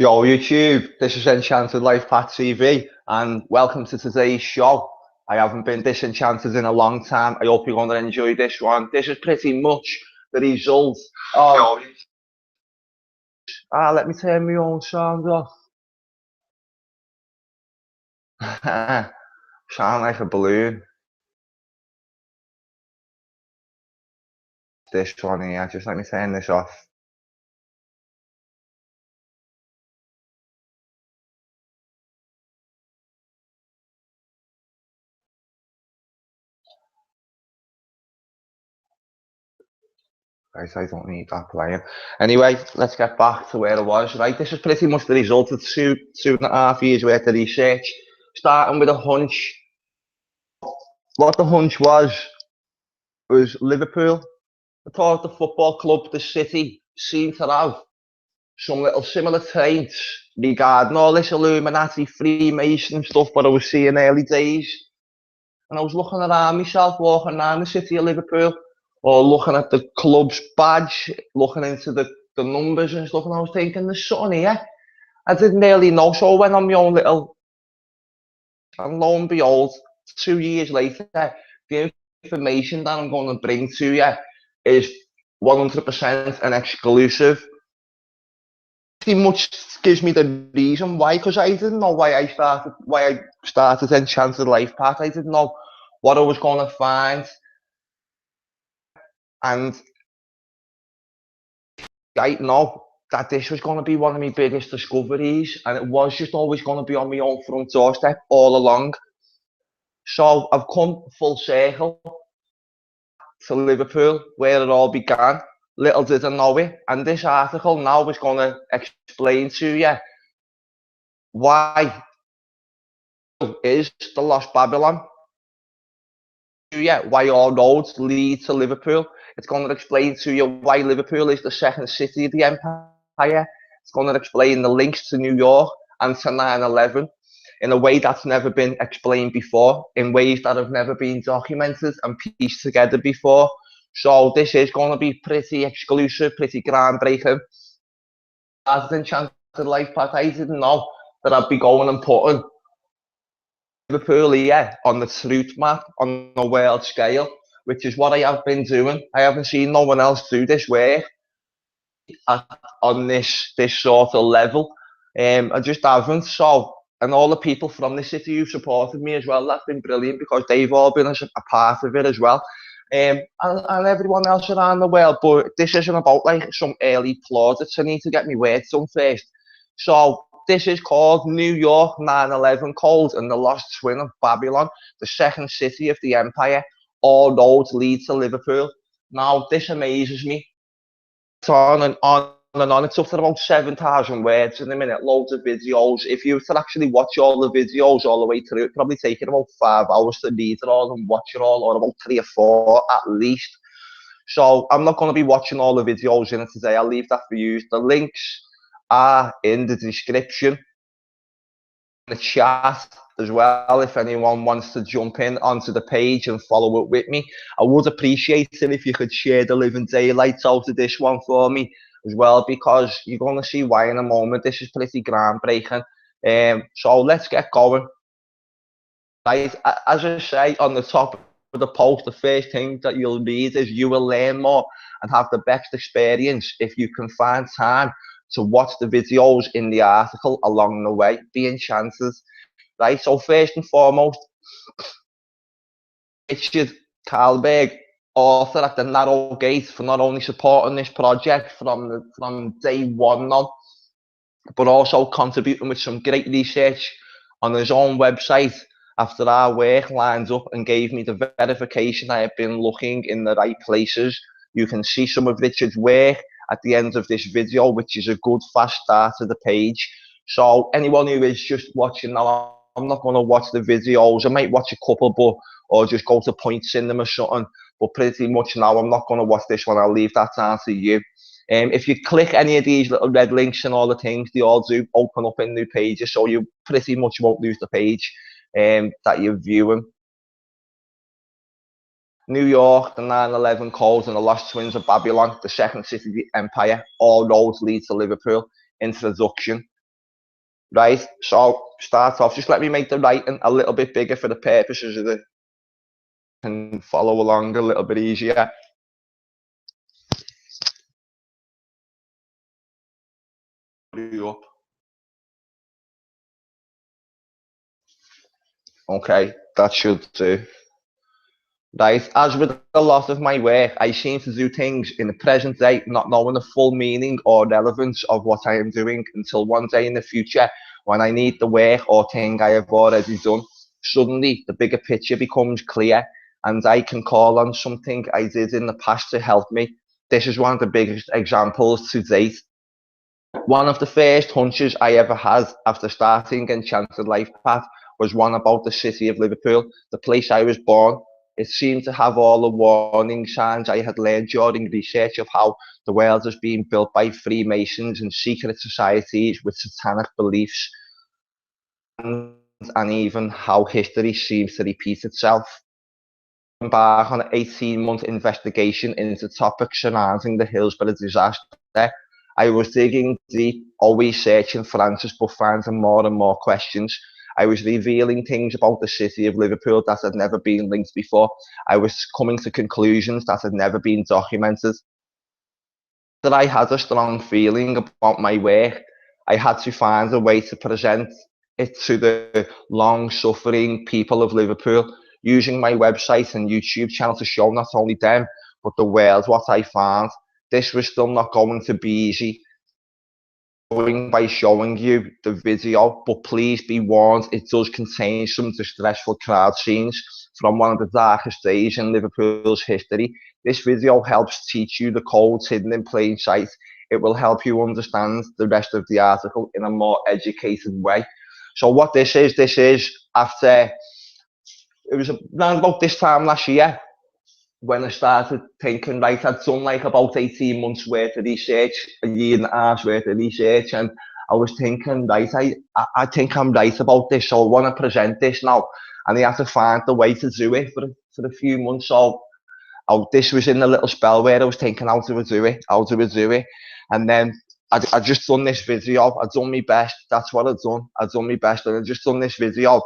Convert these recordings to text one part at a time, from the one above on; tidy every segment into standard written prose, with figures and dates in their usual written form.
Yo, YouTube, this is Enchanted Life Path TV, and welcome to today's show. I haven't been disenchanted in a long time. I hope you're going to enjoy this one. This is pretty much the result of. Let me turn my own sound off. Sound like a balloon. This one here, just let me turn this off. Right, I don't need that playing. Anyway, let's get back to where I was. Right, this is pretty much the result of two and a half years worth of research, starting with a hunch. What the hunch was Liverpool. I thought the football club, the city, seemed to have some little similar traits regarding all this Illuminati, Freemason stuff what I was seeing early days. And I was looking around myself, walking around the city of Liverpool, or looking at the club's badge, looking into the numbers and stuff, and I was thinking, there's something here. I didn't really know, so I went on my own little, and lo and behold, 2 years later, the information that I'm going to bring to you is 100% an exclusive. Pretty much gives me the reason why, because I didn't know why I started Enchanted Life Path. I didn't know what I was going to find, and I know that this was going to be one of my biggest discoveries, and it was just always going to be on my own front doorstep all along. So I've come full circle to Liverpool, where it all began. Little did I know it, and this article now is going to explain to you why is the Lost Babylon. Yeah, why all roads lead to Liverpool. It's going to explain to you why Liverpool is the second city of the empire. It's going to explain the links to New York and to 9/11 in a way that's never been explained before, in ways that have never been documented and pieced together before. So this is going to be pretty exclusive, pretty groundbreaking. As an Enchanted Life Path, I didn't know that I'd be going and putting Liverpool here on the truth map on a world scale, which is what I have been doing. I haven't seen no one else do this work at, on this sort of level. I just haven't. So, and all the people from the city who supported me as well, that's been brilliant because they've all been a part of it as well. And everyone else around the world. But this isn't about like some early plaudits. I need to get my words done first. So this is called New York 9/11 Code and the Lost Twin of Babylon, the second city of the empire. All roads lead to Liverpool. Now this amazes me. It's on and on and on. It's up to about 7,000 words in a minute, loads of videos. If you were to actually watch all the videos all the way through, it'd probably take you about 5 hours to read it all and watch it all, or about 3 or 4 at least. So I'm not going to be watching all the videos in it today. I'll leave that for you. The links are in the description, the chat as well, if anyone wants to jump in onto the page and follow it with me. I would appreciate it if you could share the living daylights out of this one for me as well, because you're going to see why in a moment. This is pretty groundbreaking. So let's get going. Right, as I say on the top of the post, the first thing that you'll read is you will learn more and have the best experience if you can find time to watch the videos in the article along the way. Be enchanted. Right, so first and foremost, Richard Karlberg, author at the Narrow Gate, for not only supporting this project from day one on, but also contributing with some great research on his own website after our work lines up and gave me the verification I have been looking in the right places. You can see some of Richard's work at the end of this video, which is a good fast start to the page. So anyone who is just watching now, I'm not going to watch the videos. I might watch a couple, but or just go to Point Cinema or something. But pretty much now, I'm not going to watch this one. I'll leave that down to you. If you click any of these little red links and all the things, they all do open up in new pages, so you pretty much won't lose the page that you're viewing. New York, the 9/11 Codes and the Lost Twins of Babylon, the second city of the empire, all roads lead to Liverpool. Introduction. right? So start off, just let me make the writing a little bit bigger for the purposes of the can follow along a little bit easier. Up. Okay, that should do. Right, as with a lot of my work, I seem to do things in the present day, not knowing the full meaning or relevance of what I am doing until one day in the future, when I need the work or thing I have already done. Suddenly, the bigger picture becomes clear, and I can call on something I did in the past to help me. This is one of the biggest examples to date. One of the first hunches I ever had after starting Enchanted Life Path was one about the city of Liverpool, the place I was born. It seemed to have all the warning signs I had learned during research of how the world is being built by Freemasons and secret societies with satanic beliefs, and even how history seems to repeat itself. Back on an 18-month investigation into topics surrounding the Hillsborough disaster, I was digging deep, always searching for answers, but finding more and more questions. I was revealing things about the city of Liverpool that had never been linked before. I was coming to conclusions that had never been documented. That I had a strong feeling about my work. I had to find a way to present it to the long-suffering people of Liverpool, using my website and YouTube channel to show not only them, but the world what I found. This was still not going to be easy by showing you the video, but please be warned, it does contain some distressful crowd scenes from one of the darkest days in Liverpool's history. This video helps teach you the codes hidden in plain sight. It will help you understand the rest of the article in a more educated way. So what this is after, it was around about this time last year, when I started thinking, right, I'd done like about 18 months worth of research, a year and a half's worth of research, and I was thinking, right, I think I'm right about this, so I want to present this now. And I had to find the way to do it for a few months. So this was in a little spell where I was thinking, how do I do it? How do I do it? And then I just done this video. I done my best. That's what I done. I done my best, and I just done this video.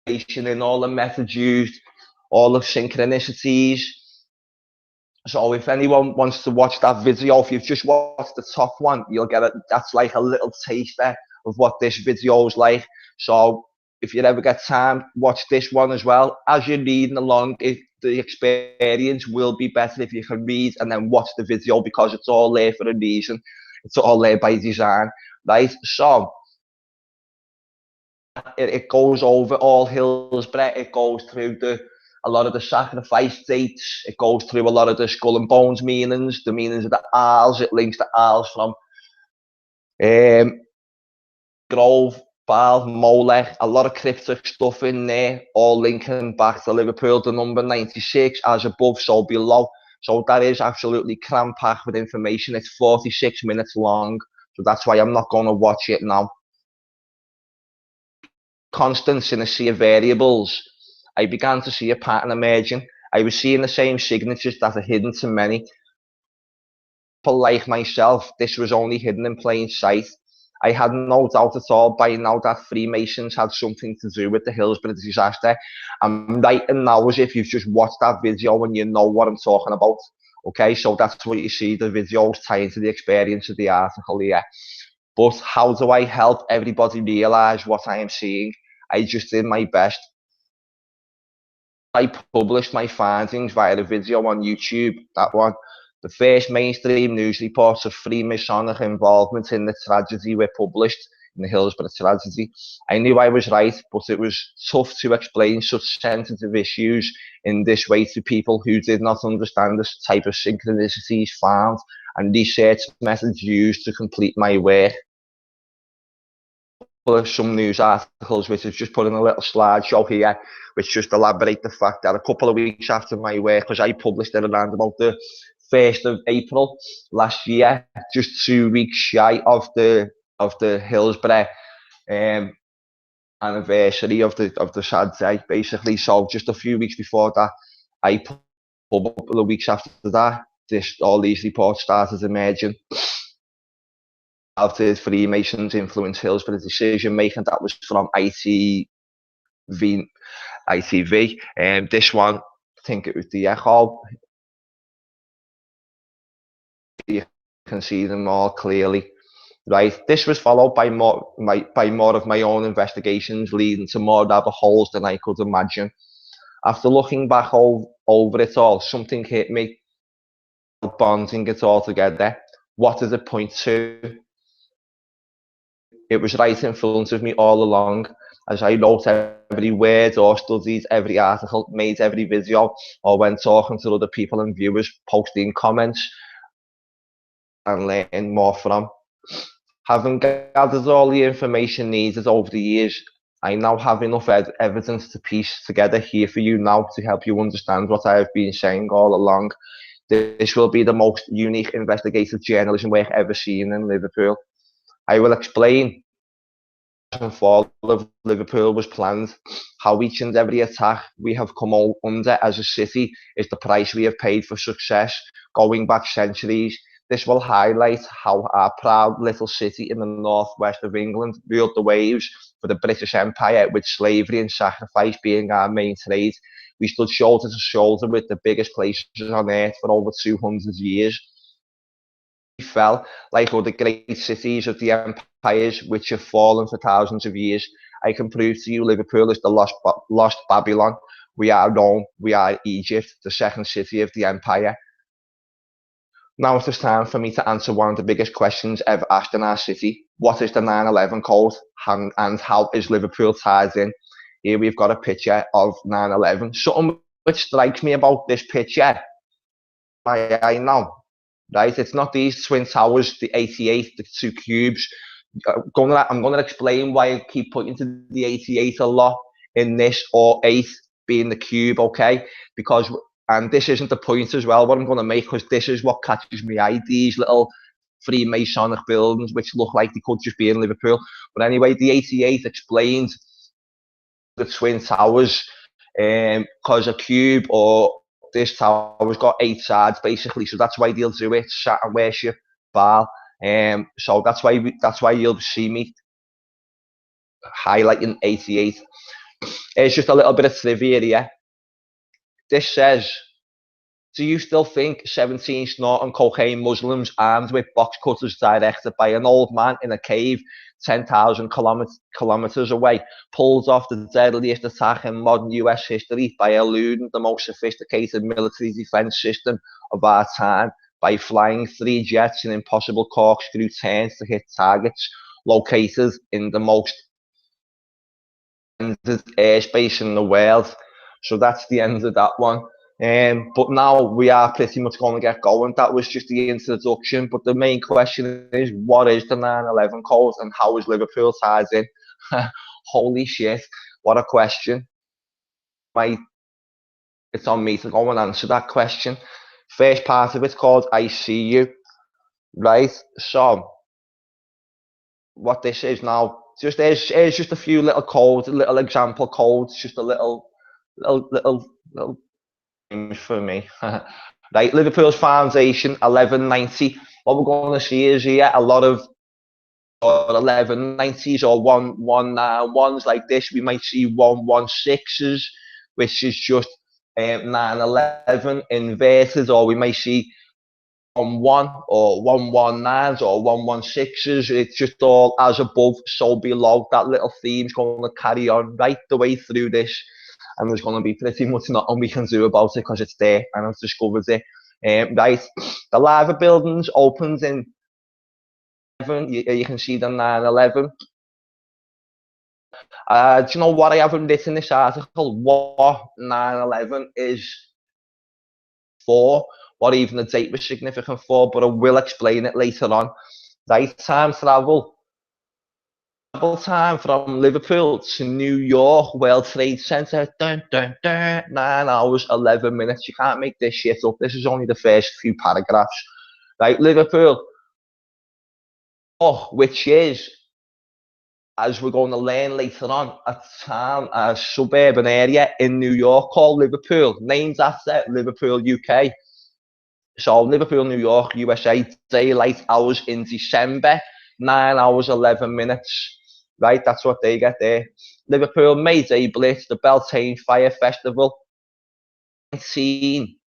In all the methods used, all the synchronicities. So if anyone wants to watch that video, if you've just watched the top one, you'll get it. That's like a little taster of what this video is like. So if you ever get time, watch this one as well. As you're reading along, the experience will be better if you can read and then watch the video, because it's all there for a reason. It's all there by design, right? So it goes over all Hillsborough. It goes through a lot of the sacrifice dates. It goes through a lot of the skull and bones meanings, the meanings of the Isles. It links the Isles from Grove, Baal, Molech, a lot of cryptic stuff in there, all linking back to Liverpool, the number 96, as above, so below. So that is absolutely cram-packed with information. It's 46 minutes long, so that's why I'm not going to watch it now. Constants in a sea of variables, I began to see a pattern emerging. I was seeing the same signatures that are hidden to many. People like myself, this was only hidden in plain sight. I had no doubt at all by now that Freemasons had something to do with the Hillsborough disaster. I'm writing now as if you've just watched that video and you know what I'm talking about. Okay, so that's what you see, the videos tie into the experience of the article here. But how do I help everybody realize what I am seeing? I just did my best. I published my findings via a video on YouTube, that one. The first mainstream news reports of Freemasonic involvement in the tragedy were published, in the Hillsborough tragedy. I knew I was right, but it was tough to explain such sensitive issues in this way to people who did not understand the type of synchronicities found and research methods used to complete my work. Some news articles which have just put in a little slideshow here, which just elaborate the fact that a couple of weeks after my work, because I published it around about the 1st of April last year, just 2 weeks shy of the Hillsborough anniversary of the sad day, basically. So just a few weeks before that, a couple of weeks after that, all these reports started emerging. how did Freemasons influence Hillsborough decision making? That was from ITV. This one, I think it was the Echo. You can see them more clearly. Right, this was followed by more of my own investigations, leading to more rabbit holes than I could imagine. After looking back over it all, something hit me, bonding it all together. What does it point to? It was right in front of me all along, as I wrote every word or studied every article, made every video, or when talking to other people and viewers, posting comments and learning more from. Having gathered all the information needed over the years, I now have enough evidence to piece together here for you now to help you understand what I have been saying all along. This will be the most unique investigative journalism work ever seen in Liverpool. I will explain how the fall of Liverpool was planned, how each and every attack we have come under as a city is the price we have paid for success, going back centuries. This will highlight how our proud little city in the northwest of England ruled the waves for the British Empire, with slavery and sacrifice being our main trade. We stood shoulder to shoulder with the biggest places on earth for over 200 years. We fell like other great cities of the empires which have fallen for thousands of years. I can prove to you Liverpool is the lost Babylon. We are Rome, we are Egypt, the second city of the empire. Now it is time for me to answer one of the biggest questions ever asked in our city. What is the 9/11 code and how is Liverpool tied in? Here we've got a picture of 9/11. Something which strikes me about this picture, I know, right? It's not these twin towers, the 88, the two cubes. I'm going to explain why I keep pointing to the 88 a lot in this, or 8 being the cube, okay? Because, and this isn't the point as well, what I'm going to make, because this is what catches my eye, these little Freemasonic buildings which look like they could just be in Liverpool. But anyway, the 88 explains the twin towers, because a cube or this tower's got 8 sides basically, so that's why they'll do it, Saturn worship, Baal. So that's why you'll see me highlighting 88. It's just a little bit of trivia here. This says, do you still think 17 snorting cocaine Muslims armed with box cutters directed by an old man in a cave 10,000 kilometers away pulls off the deadliest attack in modern US history by eluding the most sophisticated military defense system of our time by flying 3 jets in impossible corkscrew turns to hit targets located in the most airspace in the world? So that's the end of that one. But now we are pretty much going to get going. That was just the introduction. But the main question is, what is the 9/11 code and how is Liverpool tied in? Holy shit, what a question. It's on me to go and answer that question. First part of it's called I See You. Right? So, what this is now, here's just a few little codes, little example codes, just a little for me. Right, Liverpool's foundation 1190. What we're going to see is here a lot of 1190s or 191s like this. We might see 116s, which is just 9/11 inverted, or we may see 1 or 119s or 116s. It's just all as above, so below. That little theme's going to carry on right the way through this. And there's going to be pretty much nothing we can do about it because it's there and I've discovered it. Right, the Lava Buildings opens in 11. You can see the 9/11. Do you know what I haven't written in this article? What 9/11 is for, what even the date was significant for, but I will explain it later on. Right, time travel time from Liverpool to New York World Trade Center, 9 hours 11 minutes. You can't make this shit up. This is only the first few paragraphs. Right, Liverpool, which is, as we're going to learn later on, a suburban area in New York called Liverpool, named after Liverpool, UK. So Liverpool, New York, USA, daylight hours in December 9 hours 11 minutes. Right, that's what they get there. Liverpool, May Day Blitz, the Beltane Fire Festival, 19,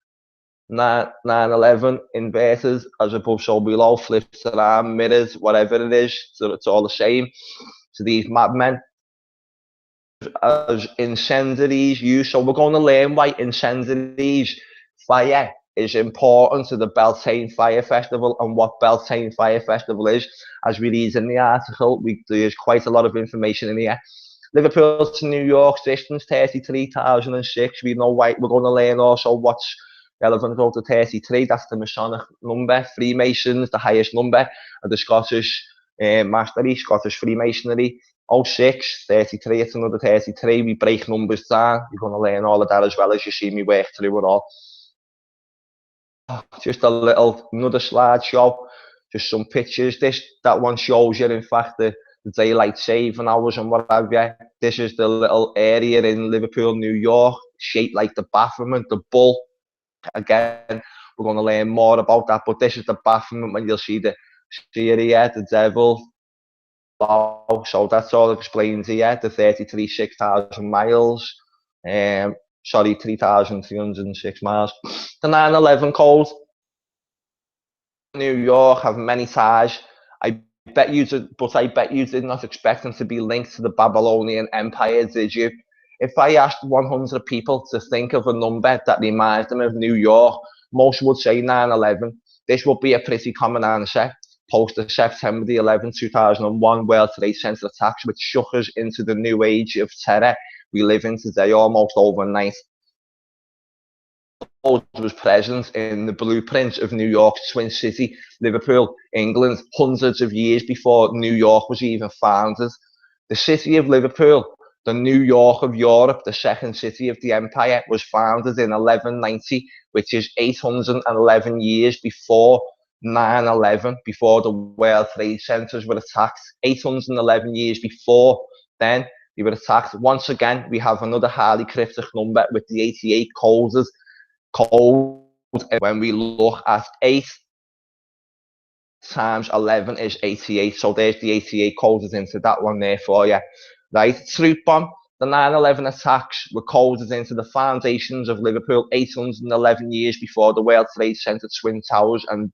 9/11 inverters as above so below, flips around, mirrors, whatever it is, so it's all the same. So these madmen as incendiaries used. So we're going to learn why incendiaries fire is important to the Beltane Fire Festival and what Beltane Fire Festival is. As we read in the article, there's quite a lot of information in here. Liverpool to New York distance 33,006. We know why. We're going to learn also what's relevant about the 33. That's the Masonic number. Freemasons, the highest number of the Scottish mastery, Scottish Freemasonry. 06, 33, it's another 33. We break numbers down. You're going to learn all of that as well as you see me work through it all. Just another slideshow, just some pictures. That one shows you, in fact, the daylight saving hours and what have you. This is the little area in Liverpool, New York, shaped like the Baphomet, the bull. Again, we're going to learn more about that, but this is the Baphomet when you'll see the Syria, the devil. So that's all explained here, the 6,000 miles. Sorry, 3,306 miles. The 9/11 code. New York have many ties. I bet you did not expect them to be linked to the Babylonian Empire, did you? If I asked 100 people to think of a number that reminds them of New York, most would say 9/11. This would be a pretty common answer. Post the September the 11th, 2001 World Trade Center attacks, which shook us into the new age of terror we live in today almost overnight. Was present in the blueprints of New York's Twin City, Liverpool, England, hundreds of years before New York was even founded. The city of Liverpool, the New York of Europe, the second city of the empire, was founded in 1190, which is 811 years before 9/11, before the World Trade Centers were attacked. 811 years before then, they were attacked. Once again, we have another highly cryptic number with the 88 code. When we look at 8 times 11 is 88. So there's the 88 coded into that one there for you. Right, truth bomb. The 9/11 attacks were coded into the foundations of Liverpool 811 years before the World Trade Center Twin Towers and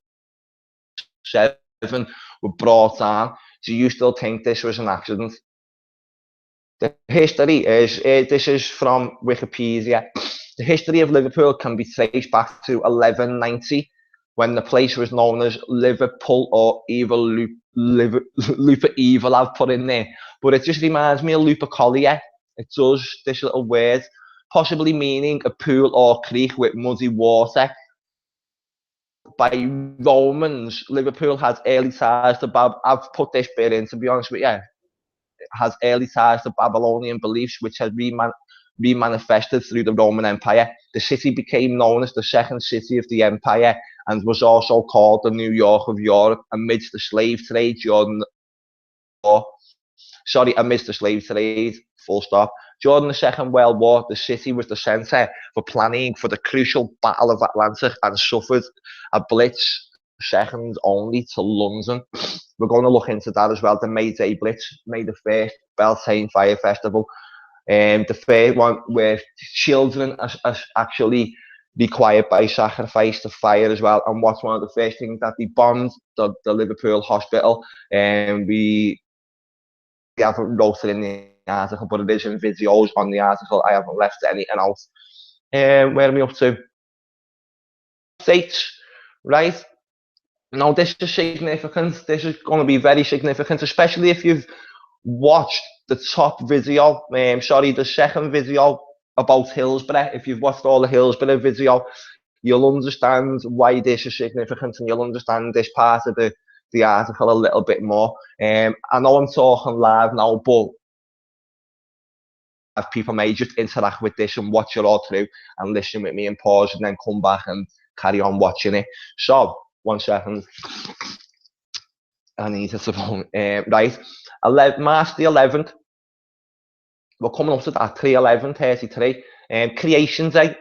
7 were brought down. Do you still think this was an accident? The history is, this is from Wikipedia. The history of Liverpool can be traced back to 1190, when the place was known as Liverpool or Evil Lupa Evil, I've put in there. But it just reminds me of Lupercalia. It does, this little word, possibly meaning a pool or creek with muddy water. By Romans, Liverpool has early ties to I've put this bit in, to be honest with you. It has early ties to Babylonian beliefs, which has remanifested through the Roman Empire. The city became known as the second city of the empire and was also called the New York of Europe amidst the slave trade during full stop. During the Second World War, the city was the centre for planning for the crucial Battle of Atlantic and suffered a blitz second only to London. We're going to look into that as well. The May Day Blitz, May the 1st, Beltane Fire Festival. The first one where children are actually required by sacrifice to fire as well. And what's one of the first things that they bombed? The Liverpool hospital. And we haven't wrote it in the article, but it is in videos on the article. I haven't left anything out. Where are we up to? States, right? Now this is significant. This is going to be very significant, especially if you've watched the top video, the second video about Hillsborough. If you've watched all the Hillsborough video, you'll understand why this is significant, and you'll understand this part of the article a little bit more. I know I'm talking live now, but people may just interact with this and watch it all through and listen with me and pause and then come back and carry on watching it. So, 1 second. I need to phone. Right, March the 11th. We're coming up to that 3/11/33. Creation Day.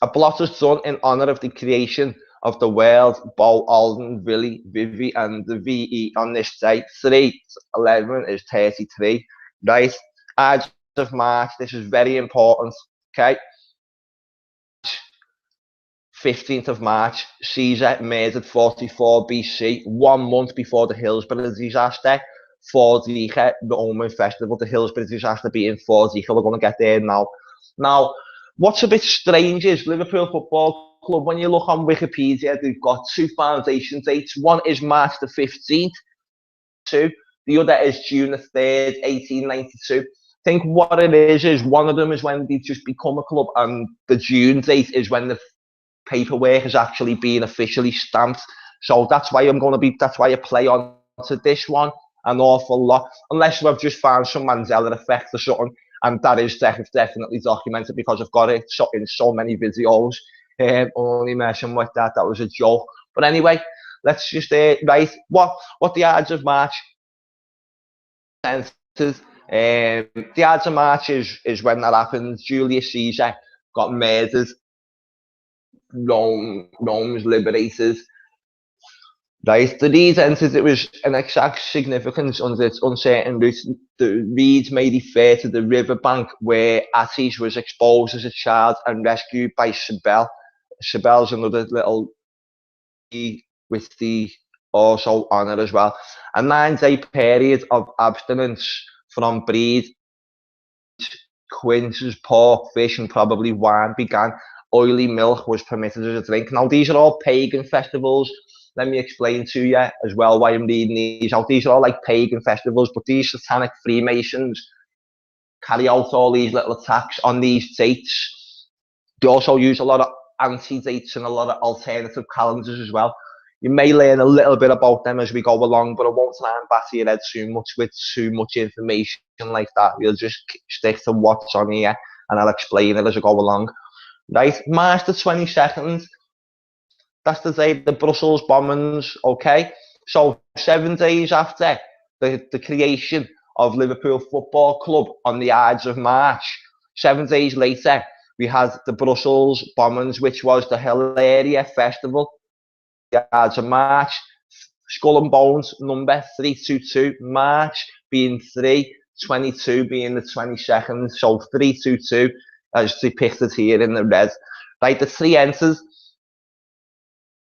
A blot is done in honour of the creation of the world, Bo, Alden, Willie, Vivi, and the VE on this day. 3-11 is 33, right? Ides of March, this is very important, okay? 15th of March, Caesar murdered 44 BC, 1 month before the Hillsborough disaster. Forzica, the Roman festival, the Hillsborough disaster being Forzica. We're going to get there now. Now, what's a bit strange is Liverpool Football Club, when you look on Wikipedia, they've got 2 foundation dates. One is March the 15th, the other is June the 3rd, 1892. I think what it is one of them is when they just become a club, and the June date is when the paperwork is actually being officially stamped. So that's why that's why I play on to this one an awful lot, unless we've just found some Mandela effect or something, and that is definitely documented because I've got it in so many videos. Only messing with that, that was a joke. But anyway, let's just right, what the Ides of March senses. The Ides of March is when that happens. Julius Caesar got murdered. Rome's liberators. Right, to these entities, it was an exact significance under its uncertain route. The reeds may refer to the riverbank where Attis was exposed as a child and rescued by Cybele. Cybele's another little with the also honour as well. A 9-day period of abstinence from bread, quinces, pork, fish, and probably wine began. Oily milk was permitted as a drink. Now, these are all pagan festivals. Let me explain to you as well why I'm reading these out. These are all like pagan festivals, but these satanic Freemasons carry out all these little attacks on these dates. They also use a lot of anti-dates and a lot of alternative calendars as well. You may learn a little bit about them as we go along, but I won't try and batter your head too much with too much information like that. We'll just stick to what's on here, and I'll explain it as I go along. Right, March the 22nd, that's the day of the Brussels bombings, okay? So 7 days after the creation of Liverpool Football Club on the Ides of March, 7 days later, we had the Brussels bombings, which was the Hilaria Festival, the Ides of March, Skull and Bones number 322, March being 3, 22 being the 22nd, so 322 as depicted here in the red. Right, the 3 enters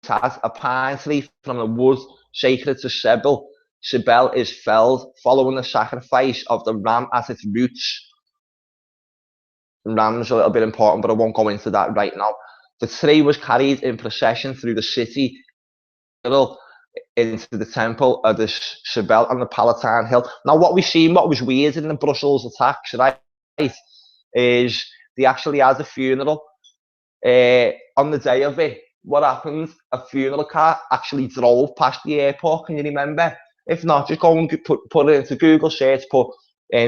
has a pine tree from the wood sacred to Cybele. Cybele is felled following the sacrifice of the ram at its roots. The ram's a little bit important, but I won't go into that right now. The tree was carried in procession through the city into the temple of the Cybele on the Palatine Hill. Now, what was weird in the Brussels attacks, right, is they actually had a funeral on the day of it. What happened? A funeral car actually drove past the airport. Can you remember? If not, just go and put it into Google search, put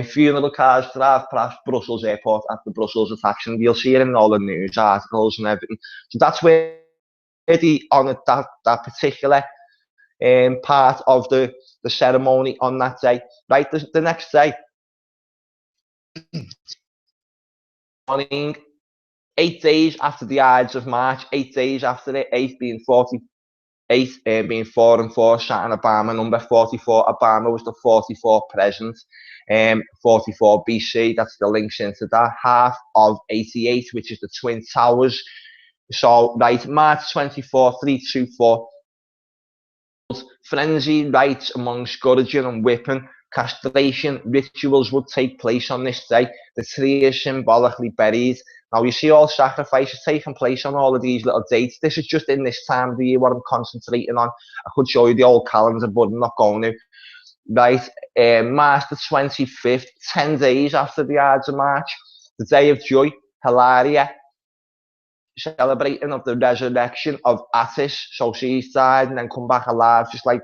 funeral cars drive past Brussels airport at the Brussels attacks, and you'll see it in all the news articles and everything. So that's where they honoured that particular part of the ceremony on that day. Right, the next day, morning, 8 days after the Ides of March, 8 days after it, 8 being 48, being 4 and 4, Saturn Obama number 44. Obama was the 44th president, 44 BC. That's the links into that. Half of 88, which is the Twin Towers. So, right, March 24, 324. Frenzy rites among scourging and whipping, castration rituals would take place on this day. The tree is symbolically buried. Now, you see all sacrifices taking place on all of these little dates. This is just in this time of the year what I'm concentrating on. I could show you the old calendar, but I'm not going to. Right, March the 25th, 10 days after the Ides of March, the day of joy, Hilaria, celebrating of the resurrection of Attis. So she's died and then come back alive, just like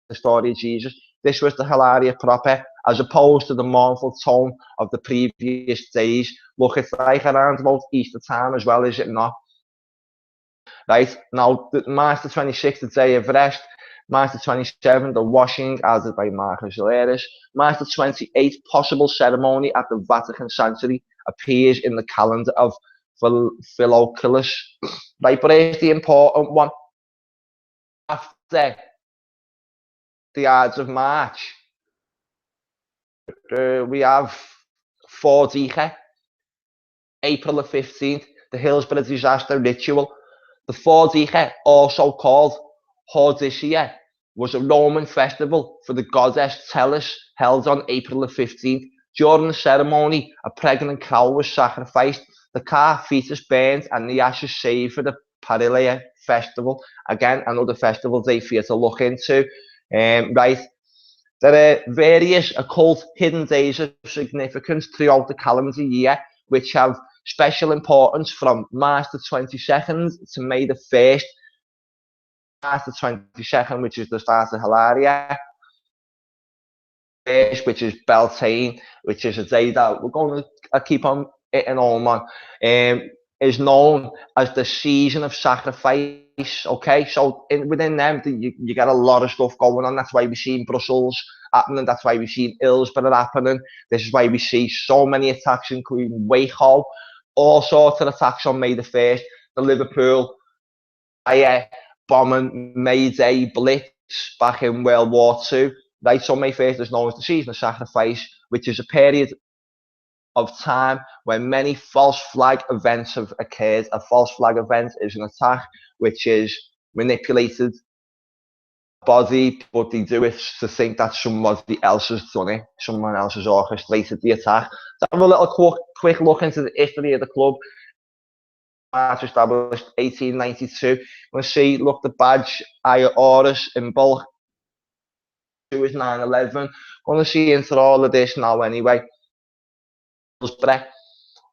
the story of Jesus. This was the Hilaria proper, as opposed to the mournful tone of the previous days. Look, it's like around about Easter time as well, is it not? Right, now, March the 26th, the day of rest. March the 27th, the washing, added by Marcus Aurelius. March the 28th, possible ceremony at the Vatican Sanctuary, appears in the calendar of Philoclus. Right, but here's the important one. After the Ides of March, we have Fordiche, April the 15th, the Hillsborough Disaster Ritual. The Fordiche, also called Hordesia, was a Roman festival for the goddess Tellus held on April the 15th. During the ceremony, a pregnant cow was sacrificed, the calf fetus burned, and the ashes saved for the Parilia festival. Again, another festival day for you to look into. Right. There are various occult hidden days of significance throughout the calendar year, which have special importance from March the 22nd to May the 1st. March the 22nd, which is the start of Hilaria, which is Beltane, which is a day that we're going to keep on hitting home on, is known as the season of sacrifice. Okay, so within them, you get a lot of stuff going on. That's why we've seen Brussels happening. That's why we've seen Hillsborough happening. This is why we see so many attacks, including Waco, all sorts of attacks on May the 1st. The Liverpool bombing, May Day Blitz back in World War II. Right, so May 1st is known as the season of sacrifice, which is a period of time when many false flag events have occurred. A false flag event is an attack which is manipulated body, but they do it to think that somebody else has done it, someone else has orchestrated the attack. So have a little quick look into the history of the club. March established 1892. We'll see, look, the badge, Horus in bulk, is 9/11. Going to see into all of this now anyway.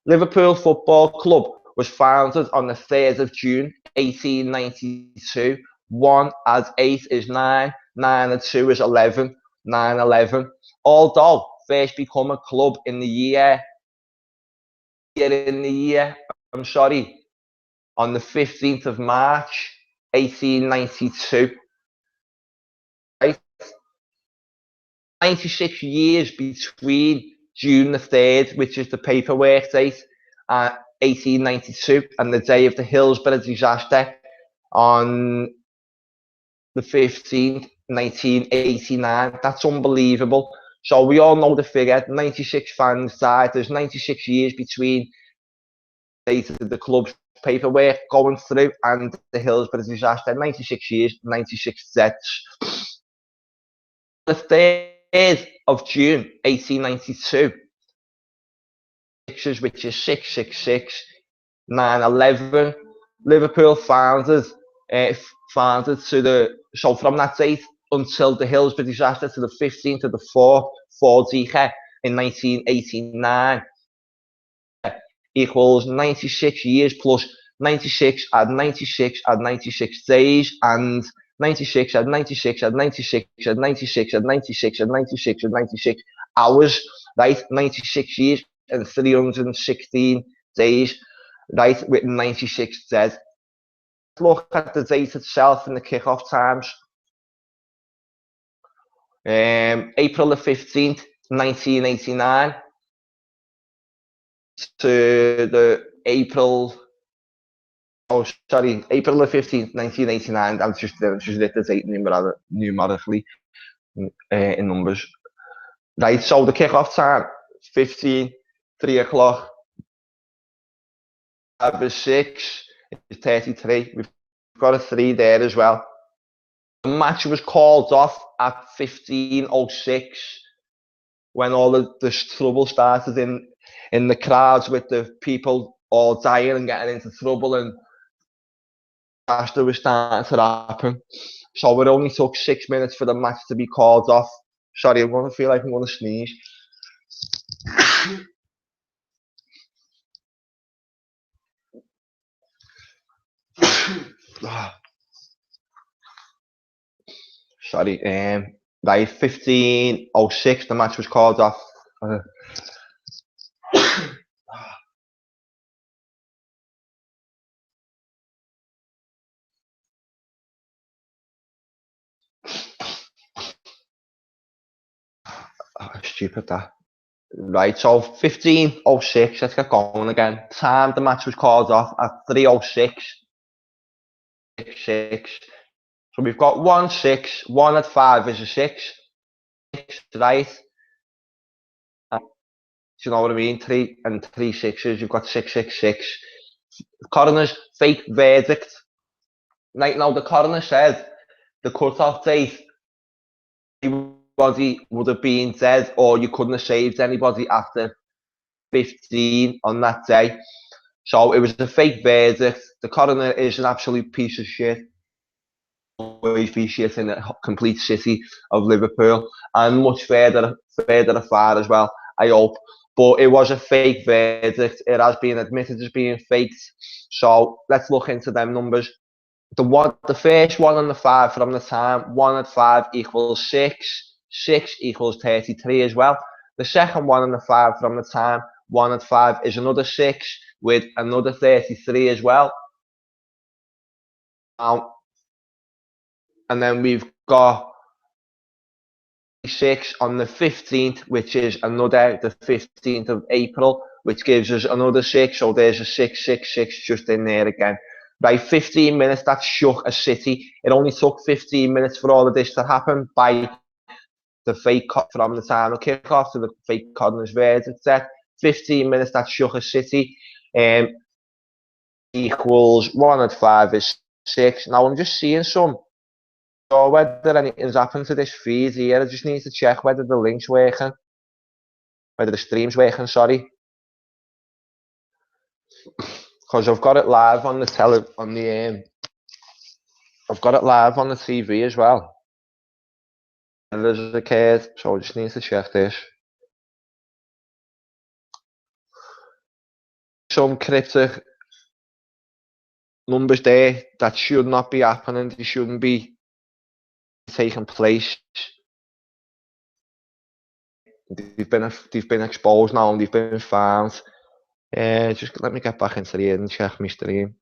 Liverpool Football Club was founded on the 3rd of June 1892. 1 adds 8 is 9, 9 and 2 is 11, 9/11. Although first become a club in the year, on the 15th of March 1892. Right? 96 years between June the 3rd, which is the paperwork date, 1892, and the day of the Hillsborough disaster on the 15th, 1989. That's unbelievable. So we all know the figure, 96 fans died. There's 96 years between the date of the club's paperwork going through and the Hillsborough disaster. 96 years, 96 deaths. The 3rd of June 1892, which is 666, 9/11. Liverpool founded to the, so from that date until the Hillsborough disaster to the 15th of the 4th, Fordiche in 1989 equals 96 years plus 96 add 96 add 96 days, and 96 add 96 add 96 add 96 add 96 add 96 add 96 hours, right? 96 years and 316 days, right, with 96 dead. Look at the date itself and the kickoff times. April the 15th, 1989 to the April the 15th, 1989. I've just hit the date numerically in numbers. Right, so the kickoff time, 15, 3 o'clock. Number 6 is 33. We've got a 3 there as well. The match was called off at 15:06 when all the trouble started in the crowds, with the people all dying and getting into trouble, and disaster was starting to happen. So it only took 6 minutes for the match to be called off. Sorry, I'm going to feel like I'm going to sneeze. Sorry, right, 15:06 the match was called off. Stupid that. Right, so 15:06, let's get going again. Time the match was called off at 3:06. So we've got 1, 6, 1 at 5 is a 6, right? Do you know what I mean? 3 and 3 6s, you've got 6, 6, 6. Coroner's fake verdict. Right now, the coroner said the cut-off date, anybody would have been dead, or you couldn't have saved anybody after 15 on that day. So it was a fake verdict. The coroner is an absolute piece of shit. Always be shit in the complete city of Liverpool, and much further afar as well, I hope. But it was a fake verdict. It has been admitted as being faked. So let's look into them numbers. The first 1 and the 5 from the time, 1 at 5 equals 6, 6 equals 33 as well. The second 1 and the 5 from the time, 1 at 5 is another 6 with another 33 as well. And then we've got 6 on the 15th, which is another, the 15th of April, which gives us another 6. So there's a 6, 6, 6 just in there again. By 15 minutes, that shook a city. It only took 15 minutes for all of this to happen by the fake from the time of kickoff to the fake coroner's verdict set. 15 minutes, that shook a city. Equals 1 at 5 is 6. Now I'm just seeing some. So whether anything's happened to this feed here, I just need to check whether the link's working, whether the stream's working, sorry. Because I've got it live on the I've got it live on the TV as well. And there's a occurred, so I just need to check this. Some cryptic numbers there that should not be happening, they shouldn't be taking place. They've been exposed now and they've been found. Just let me get back into the and check my stream.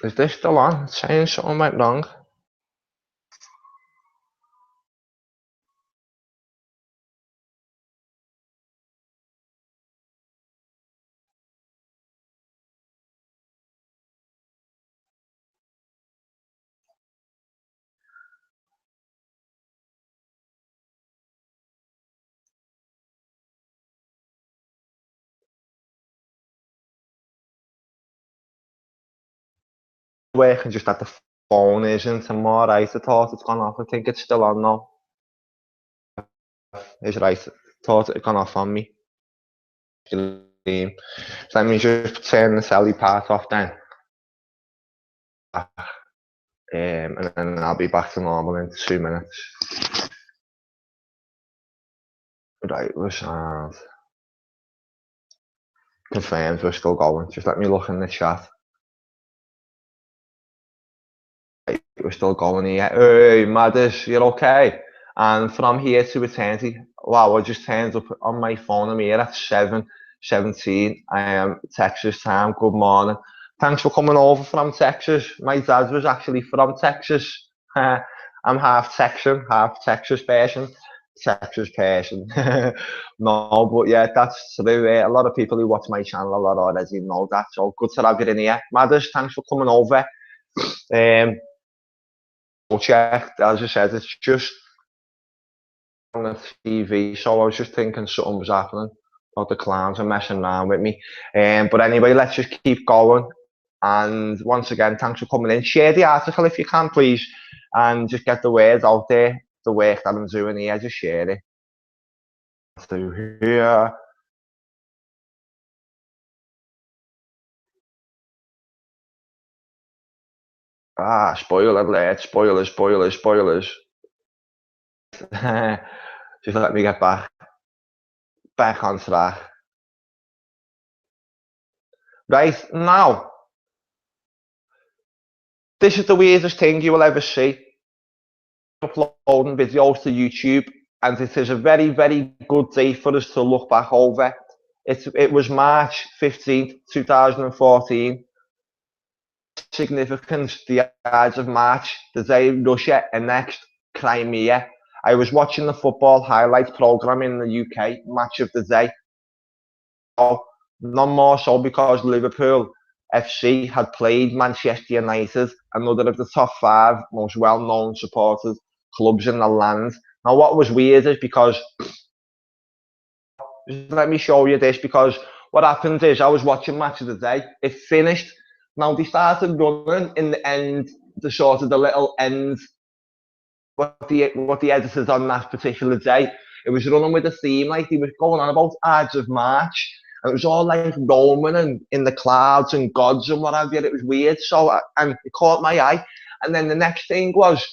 Is this still on? It's saying something went wrong. Working just that the phone isn't, and more right, I thought it's gone off. I think it's still on now. It's right, I thought it had gone off on me. So let me just turn the Sally part off then. And then I'll be back to normal in 2 minutes. Right, we're sound. Confirmed, we're still going. Just let me look in the chat. Right, we're still going here. Hey, Maddis, you're okay? And from here to eternity, wow, I just turned up on my phone. I'm here at 7:17. I am Texas time. Good morning. Thanks for coming over from Texas. My dad was actually from Texas. I'm half Texan, half Texas person. No, but yeah, that's true. A lot of people who watch my channel a lot already know that. So good to have you in here. Madders, thanks for coming over. We'll check, as I said, it's just on the TV, so I was just thinking something was happening. About the clowns are messing around with me. But anyway, let's just keep going. And once again, thanks for coming in. Share the article if you can, please, and just get the word out there. The work that I'm doing here, just share it. Through here. Spoiler alert, spoilers. Just let me get back on track. Right, now, this is the weirdest thing you will ever see. Uploading videos to YouTube, and it is a very, very good day for us to look back over. It was March 15th, 2014. Significance, the Ides of March, the day Russia annexed Crimea. I was watching the football highlights program in the UK, match of the day. Oh, none more so because Liverpool FC had played Manchester United, another of the top 5 most well-known supporters clubs in the land. Now, what was weird is because, let me show you this, because what happened is I was watching match of the day, it finished. Now they started running in the end, the little end, what the editors on that particular day, it was running with a theme, like he was going on about Ides of March, and it was all like Roman and in the clouds and gods and what have you. It was weird, so and it caught my eye. And then the next thing was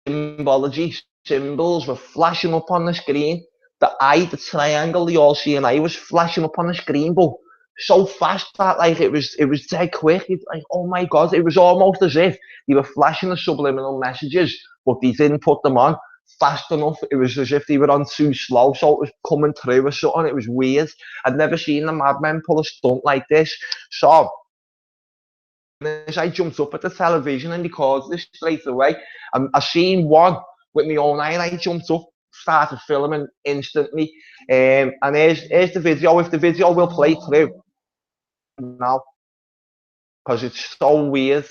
symbology, symbols were flashing up on the screen. The triangle, the all seeing eye was flashing up on the screen, but so fast that like it was dead quick. It's like, oh my god, it was almost as if they were flashing the subliminal messages, but they didn't put them on fast enough. It was as if they were on too slow, so it was coming through or something. It was weird. I'd never seen the madmen pull a stunt like this. So as I jumped up at the television and recorded this straight away, I seen one with my own eye, and I jumped up, started filming instantly. And here's the video. If the video will play through now, because it's so weird.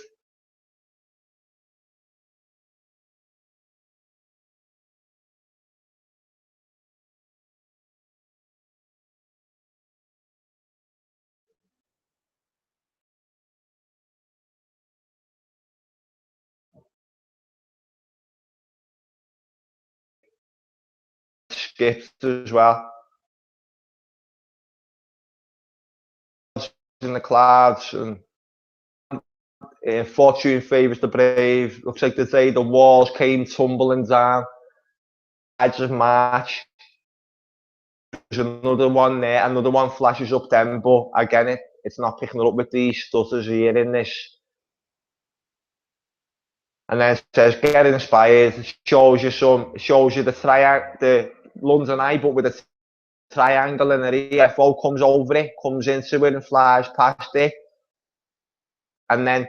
Skipped as well. In the clouds, and fortune favours the brave. Looks like the day the walls came tumbling down. Edge of March. There's another one there, another one flashes up then, but again, it's not picking it up with these stutters here in this. And then it says, get inspired. It shows you the London Eye, but with a triangle and the UFO comes over it, comes into it and flies past it. And then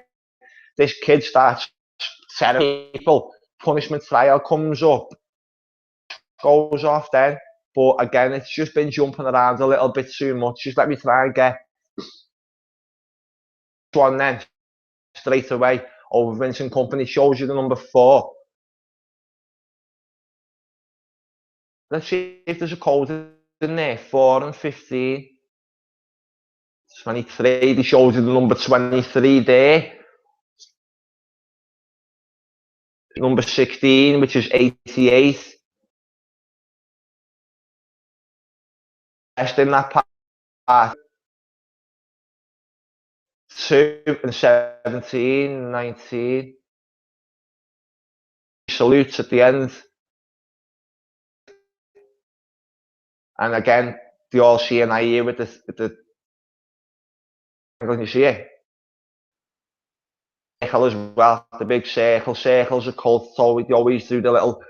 this kid starts telling people, punishment trial comes up, goes off then. But again, it's just been jumping around a little bit too much. Just let me try and get one then, straight away. Over Vincent Company shows you the number 4. Let's see if there's a code in there, 4 and 15. 23, they shows you the number 23 there. Number 16, which is 88. Best in that part. 2 and 17, 19. Salutes at the end. And again, the all seeing eye here with the you see it? Circle as well, the big circle. Circles are cult, so we always do the little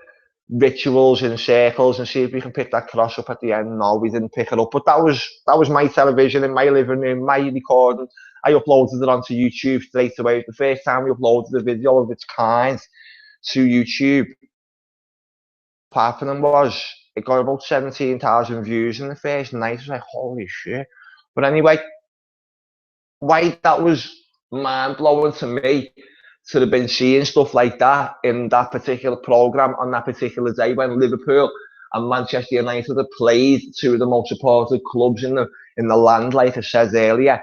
rituals in circles and see if we can pick that cross up at the end. No, we didn't pick it up, but that was my television in my living room, my recording. I uploaded it onto YouTube straight away. It was the first time we uploaded a video of its kind to YouTube. What happened was it got about 17,000 views in the first night. I was like, holy shit. But anyway, why that was mind-blowing to me to have been seeing stuff like that in that particular programme on that particular day when Liverpool and Manchester United had played 2 of the most supported clubs in the land, like I said earlier.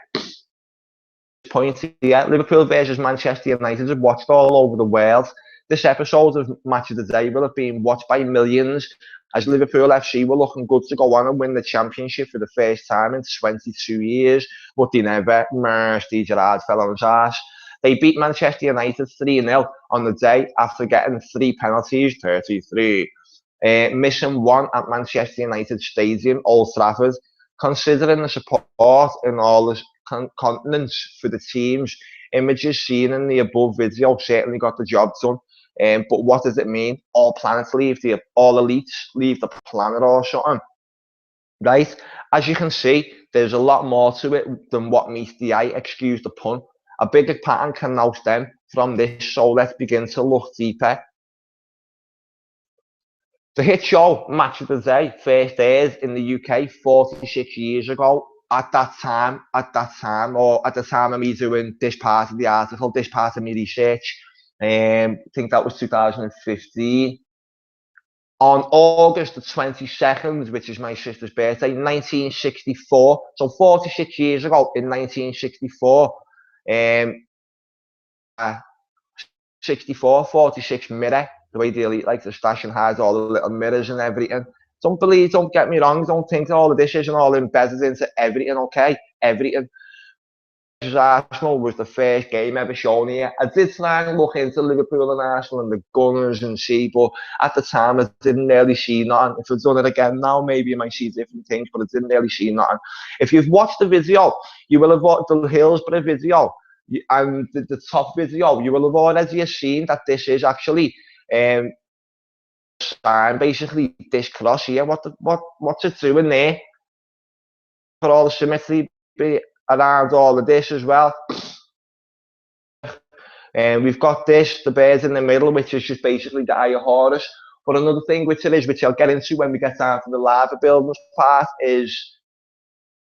Point here, Liverpool versus Manchester United have watched all over the world. This episode of Match of the Day will have been watched by millions, as Liverpool FC were looking good to go on and win the championship for the first time in 22 years, but they never. Steve Gerrard fell on his ass. They beat Manchester United 3-0 on the day after getting 3 penalties, 33, missing 1 at Manchester United Stadium, Old Trafford. Considering the support in all the continents for the teams, images seen in the above video certainly got the job done. But what does it mean? All planets leave, all elites leave the planet or something, right? As you can see, there's a lot more to it than what meets the eye, excuse the pun. A bigger pattern can now stem from this, so let's begin to look deeper. The hit show Match of the Day first aired in the UK 46 years ago. At the time of me doing this part of the article, this part of my research, I think that was 2015. On August the 22nd, which is my sister's birthday, 1964, so 46 years ago in 1964, 46 mirror, the way the elite like to stash and hide all the little mirrors and everything. Don't get me wrong, don't think all of this isn't all embedded into everything, okay? Everything. Arsenal was the first game ever shown here. I did try and look into Liverpool and Arsenal and the Gunners and see, but at the time I didn't really see nothing. If I'd done it again now, maybe I might see different things, but I didn't really see nothing. If you've watched the video, you will have watched the Hillsborough video and the top video, you will have already seen that this is actually sign, basically this cross here. What's it doing there? For all the symmetry around all of this as well. And we've got this, the birds in the middle, which is just basically the Eye of Horus. But another thing which it is, which I'll get into when we get down to the lava buildings part, is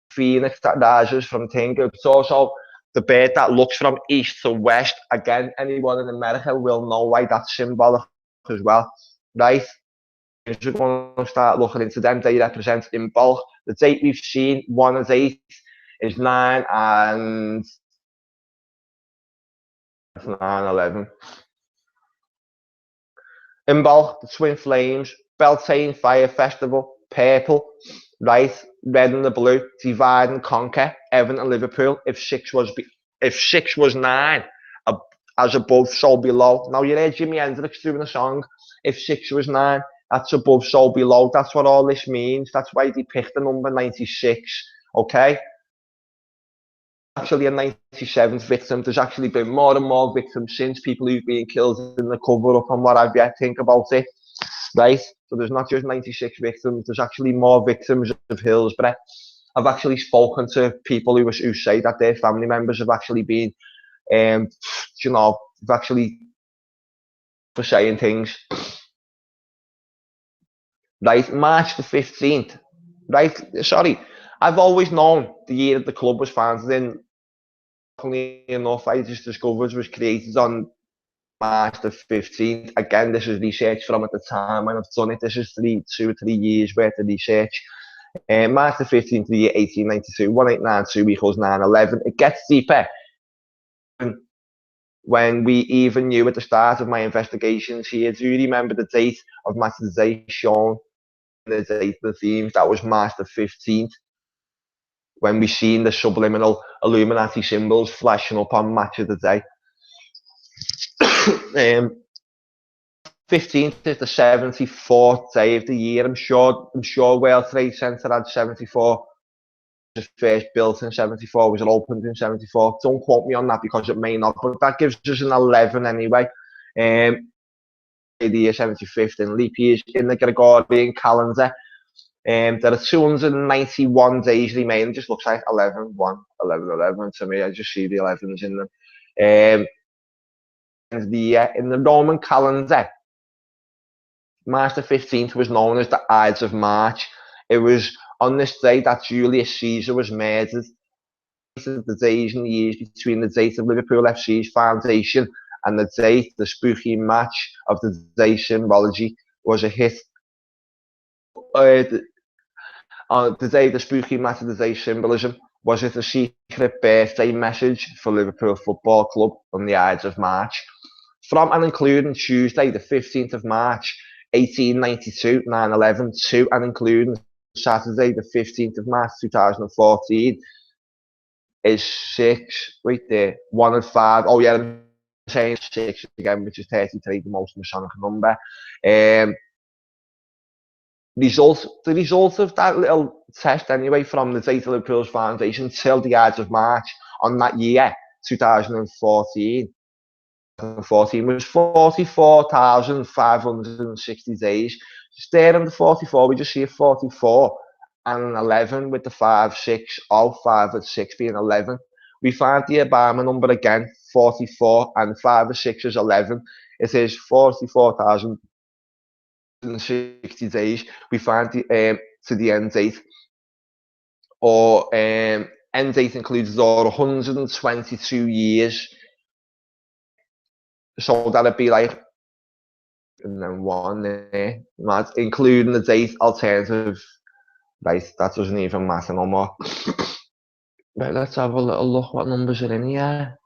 Phoenix that rises from Tinga. It's also the bird that looks from east to west. Again, anyone in America will know why that's symbolic as well, right? We're going to start looking into them. They represent in bulk. The date we've seen, 1 and 8, is 9 and 9/11. In bulk, the Twin Flames, Beltane Fire Festival, purple, right, red and the blue, divide and conquer, Everton and Liverpool. If 6 was 9, as above, so below. Now you heard Jimi Hendrix doing a song. If 6 was 9, that's above, so below. That's what all this means. That's why they picked the number 96. Okay. Actually a 97th victim. There's actually been more and more victims since, people who've been killed in the cover-up and what have you. Think about it, right? So there's not just 96 victims, there's actually more victims of Hillsborough. I've actually spoken to people who say that their family members have actually been, you know, actually for saying things. Right, March the 15th, right, sorry, I've always known the year that the club was founded in. Funnily enough, I just discovered was created on March the 15th. Again, this is research from at the time when I've done it. This is 2 or 3 years worth of research. March the 15th of the year 1892, 1892 equals 9/11. It gets deeper. When we even knew at the start of my investigations here, do you remember the date of Match of the Day shown? The date of the themes, that was March the 15th. When we seen the subliminal Illuminati symbols flashing up on Match of the Day. 15th is the 74th day of the year. I'm sure World Trade Center had 74. Was first built in 74. Was it opened in 74? Don't quote me on that because it may not, but that gives us an 11 anyway. The year 75th in leap years in the Gregorian calendar. There are 291 days remaining. Just looks like 11, 1, 11, 11 to me. I just see the 11s in them. In the Roman calendar, March the 15th was known as the Ides of March. It was on this day that Julius Caesar was murdered. The days and the years between the date of Liverpool FC's foundation and the date, the spooky match of the day symbology was a hit. On the day, the spooky match of the day symbolism was it a secret birthday message for Liverpool Football Club on the Ides of March. From and including Tuesday, the 15th of March, 1892, 9/11, to and including Saturday, the 15th of March, 2014, is 6, right there, 1 and 5. Oh yeah, I'm saying 6 again, which is 33, the most Masonic number. The result of that little test anyway, from the date of Liverpool's foundation till the Ides of March on that year, 2014, 2014 was 44,560 days. Just there in the 44, we just see a 44 and an 11 with the 5, 6, 0, 5 with 6 being 11. We find the Obama number again, 44, and 5 and 6 is 11. It is 44,060 days. We find the to the end date, or end date includes all 122 years. So that'd be like, and then one there, not including the date alternative. Right, that doesn't even matter no more. Right, let's have a little look what numbers are in here.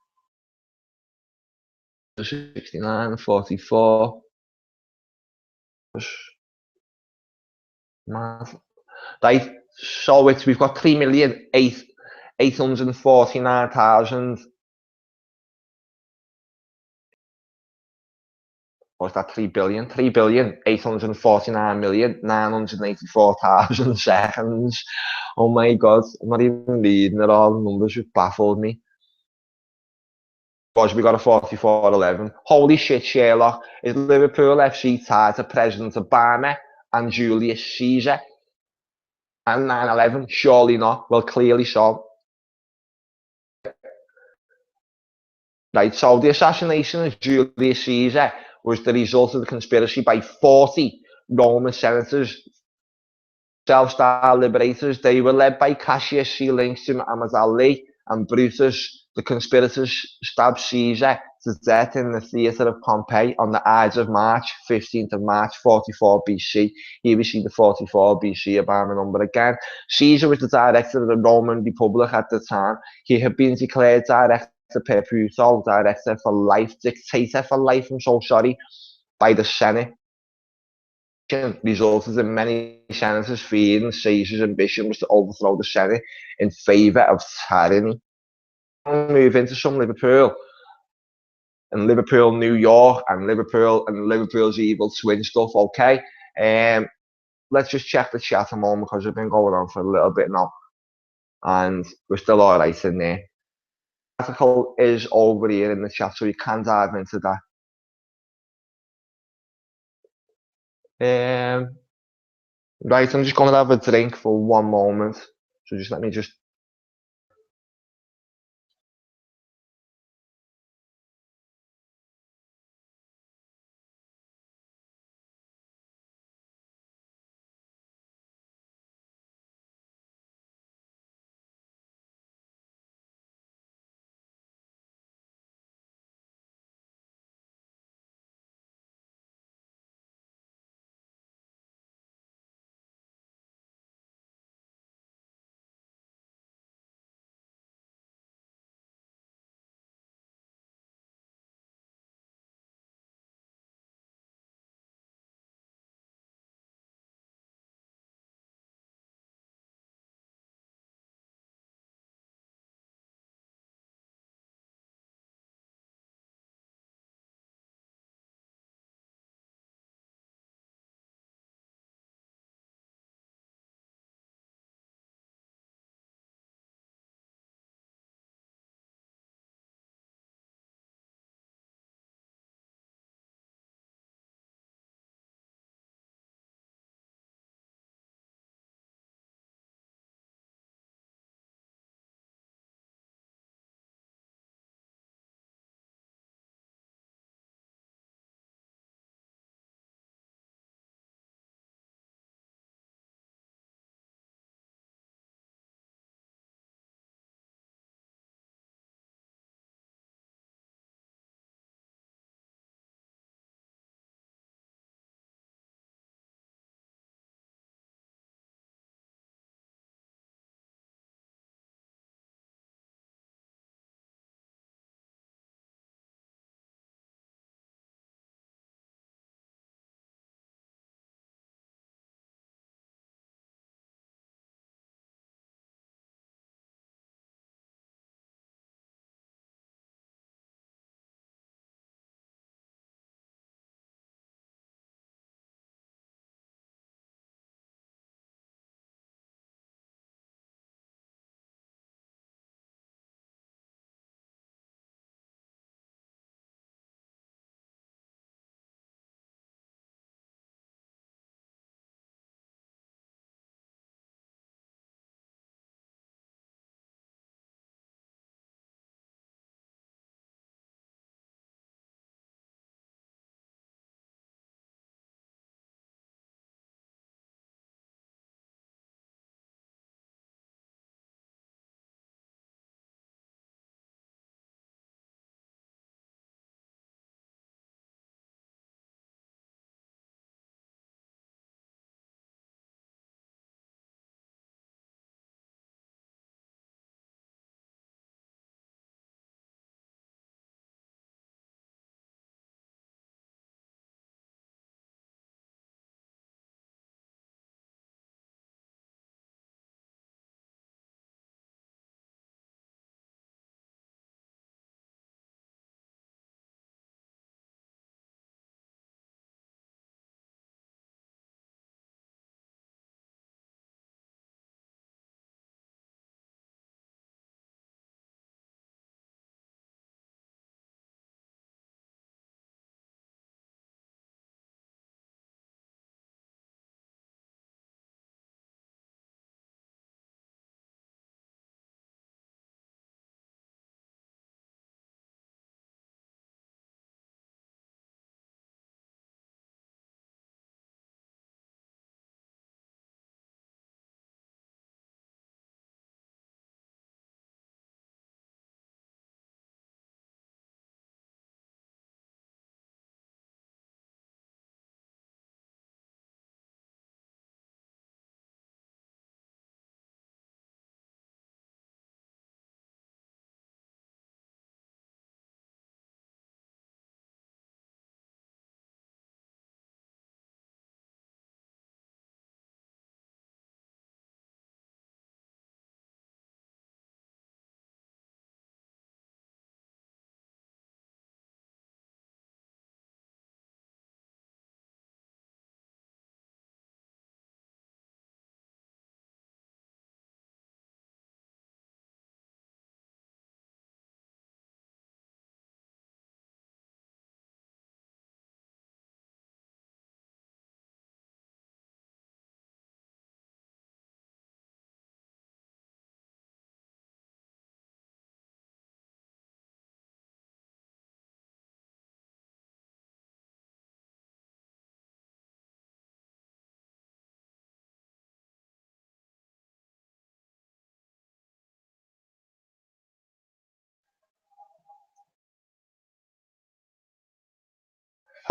69, 44. Right, so we've got 3,849,000. What's that? 3 billion? 3,849,984,000 seconds. Oh my god, I'm not even reading it all. The numbers just baffled me. We got a 44-11. Holy shit, Sherlock. Is Liverpool FC tied to President Obama and Julius Caesar? And 9/11? Surely not. Well, clearly so. Right, so the assassination of Julius Caesar was the result of the conspiracy by 40 Roman senators, self-styled liberators. They were led by Cassius C. Lynch, Muhammad Ali, and Brutus. The conspirators stabbed Caesar to death in the theatre of Pompeii on the Ides of March, 15th of March, 44 BC. Here we see the 44 BC Obama number again. Caesar was the director of the Roman Republic at the time. He had been declared director perpetuo, director for life, dictator for life, I'm so sorry, by the Senate. Resulted in many senators fearing Caesar's ambition was to overthrow the Senate in favour of tyranny. We'll move into some Liverpool, and Liverpool, New York, and Liverpool's evil twin stuff. Okay, let's just check the chat a moment because we've been going on for a little bit now, and we're still all right in there. The article is over here in the chat, so you can dive into that. Right, I'm just going to have a drink for one moment. So just let me just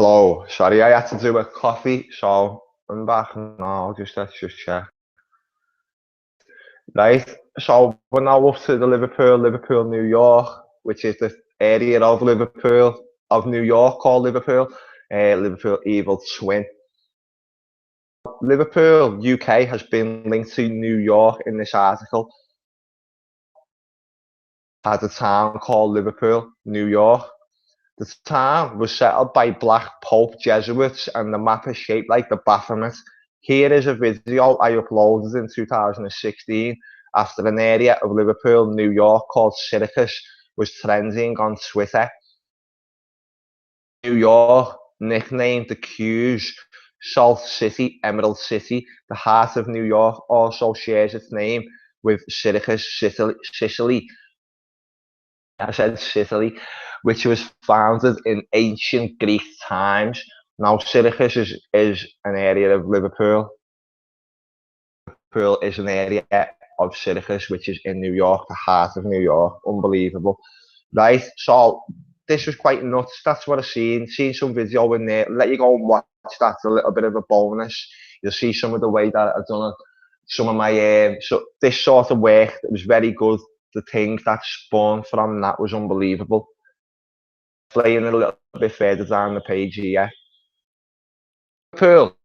Hello, sorry I had to do a coffee, so I'm back now, let's just check. Right, so we're now up to the Liverpool, New York, which is the area of Liverpool, of New York called Liverpool, Liverpool Evil Twin. Liverpool, UK has been linked to New York in this article as a town called Liverpool, New York. The town was settled by Black Pope Jesuits and the map is shaped like the Baphomet. Here is a video I uploaded in 2016 after an area of Liverpool, New York called Syracuse was trending on Twitter. New York, nicknamed the Q's, Salt City, Emerald City, the heart of New York, also shares its name with Syracuse, Sicily. I said Sicily, which was founded in ancient Greek times. Now, Syracuse is an area of Liverpool. Liverpool is an area of Syracuse, which is in New York, the heart of New York. Unbelievable. Right, so this was quite nuts. That's what I've seen some video in there. Let you go and watch that, a little bit of a bonus. You'll see some of the way that I've done it. Some of my so this sort of work, it was very good. The thing that spawned from that was unbelievable. Playing a little bit further down the page here. Liverpool,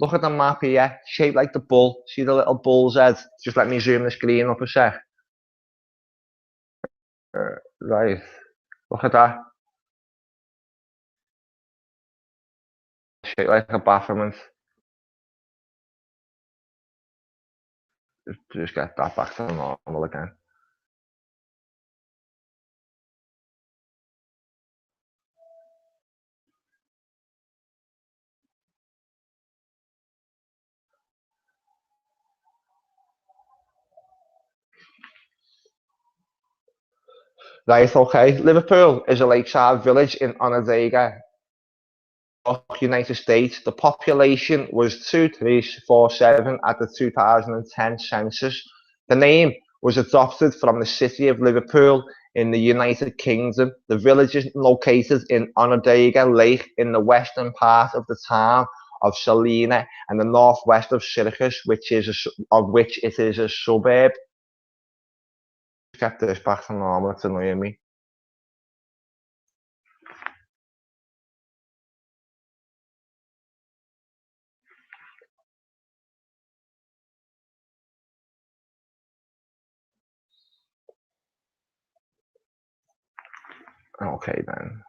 look at the map here, shaped like the bull. See the little bull's head? Just let me zoom the screen up a sec. Right, look at that. Shaped like a Baphomet. Just get that back to normal again. Right, okay. Liverpool is a lakeside village in Onondaga, United States. The population was 2347 at the 2010 census. The name was adopted from the city of Liverpool in the United Kingdom. The village is located in Onondaga Lake in the western part of the town of Salina and the northwest of Syracuse, of which it is a suburb. Get this back to normal, it's annoying me. Okay then.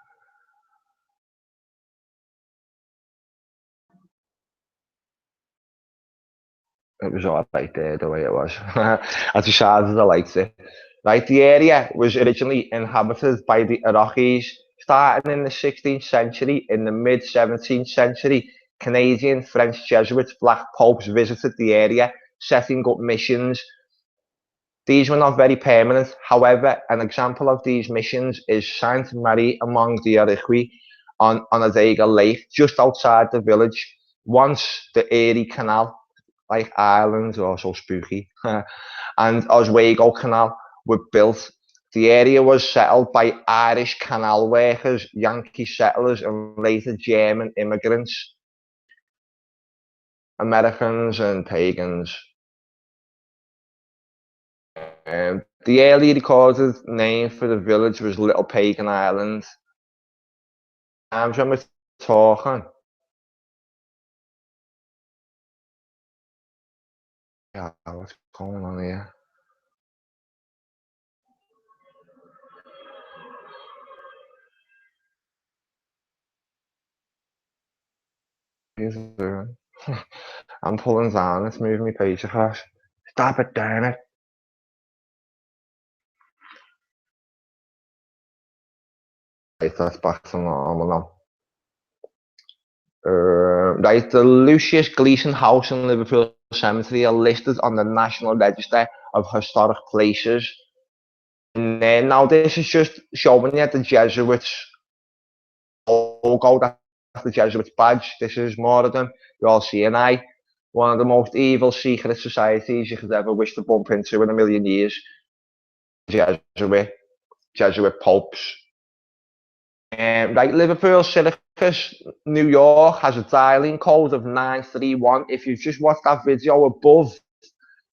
It was all right there, the way it was. I decided I liked it. Right, the area was originally inhabited by the Iroquois, starting in the 16th century. In the mid 17th century, Canadian French Jesuits, Black Popes visited the area, setting up missions. These were not very permanent. However, an example of these missions is Sainte Marie among the Iroquois on Onondaga Lake, just outside the village. Once the Erie Canal, like islands, are so spooky, and Oswego Canal were built. The area was settled by Irish canal workers, Yankee settlers, and later German immigrants, Americans and pagans. The early recorded name for the village was Little Pagan Island. Times when we're talking. Yeah, what's going on here? I'm pulling down, it's moving me page across. Stop it, damn it. Right, that's back to normal now. Right, the Lucius Gleason House in Liverpool Cemetery are listed on the National Register of Historic Places. And now this is just showing you the Jesuits logo, that's the Jesuits badge. This is more of them. You all see an eye. One of the most evil secret societies you could ever wish to bump into in a million years. Jesuit popes. Right, Liverpool City New York has a dialing code of 931. If you just watch that video above,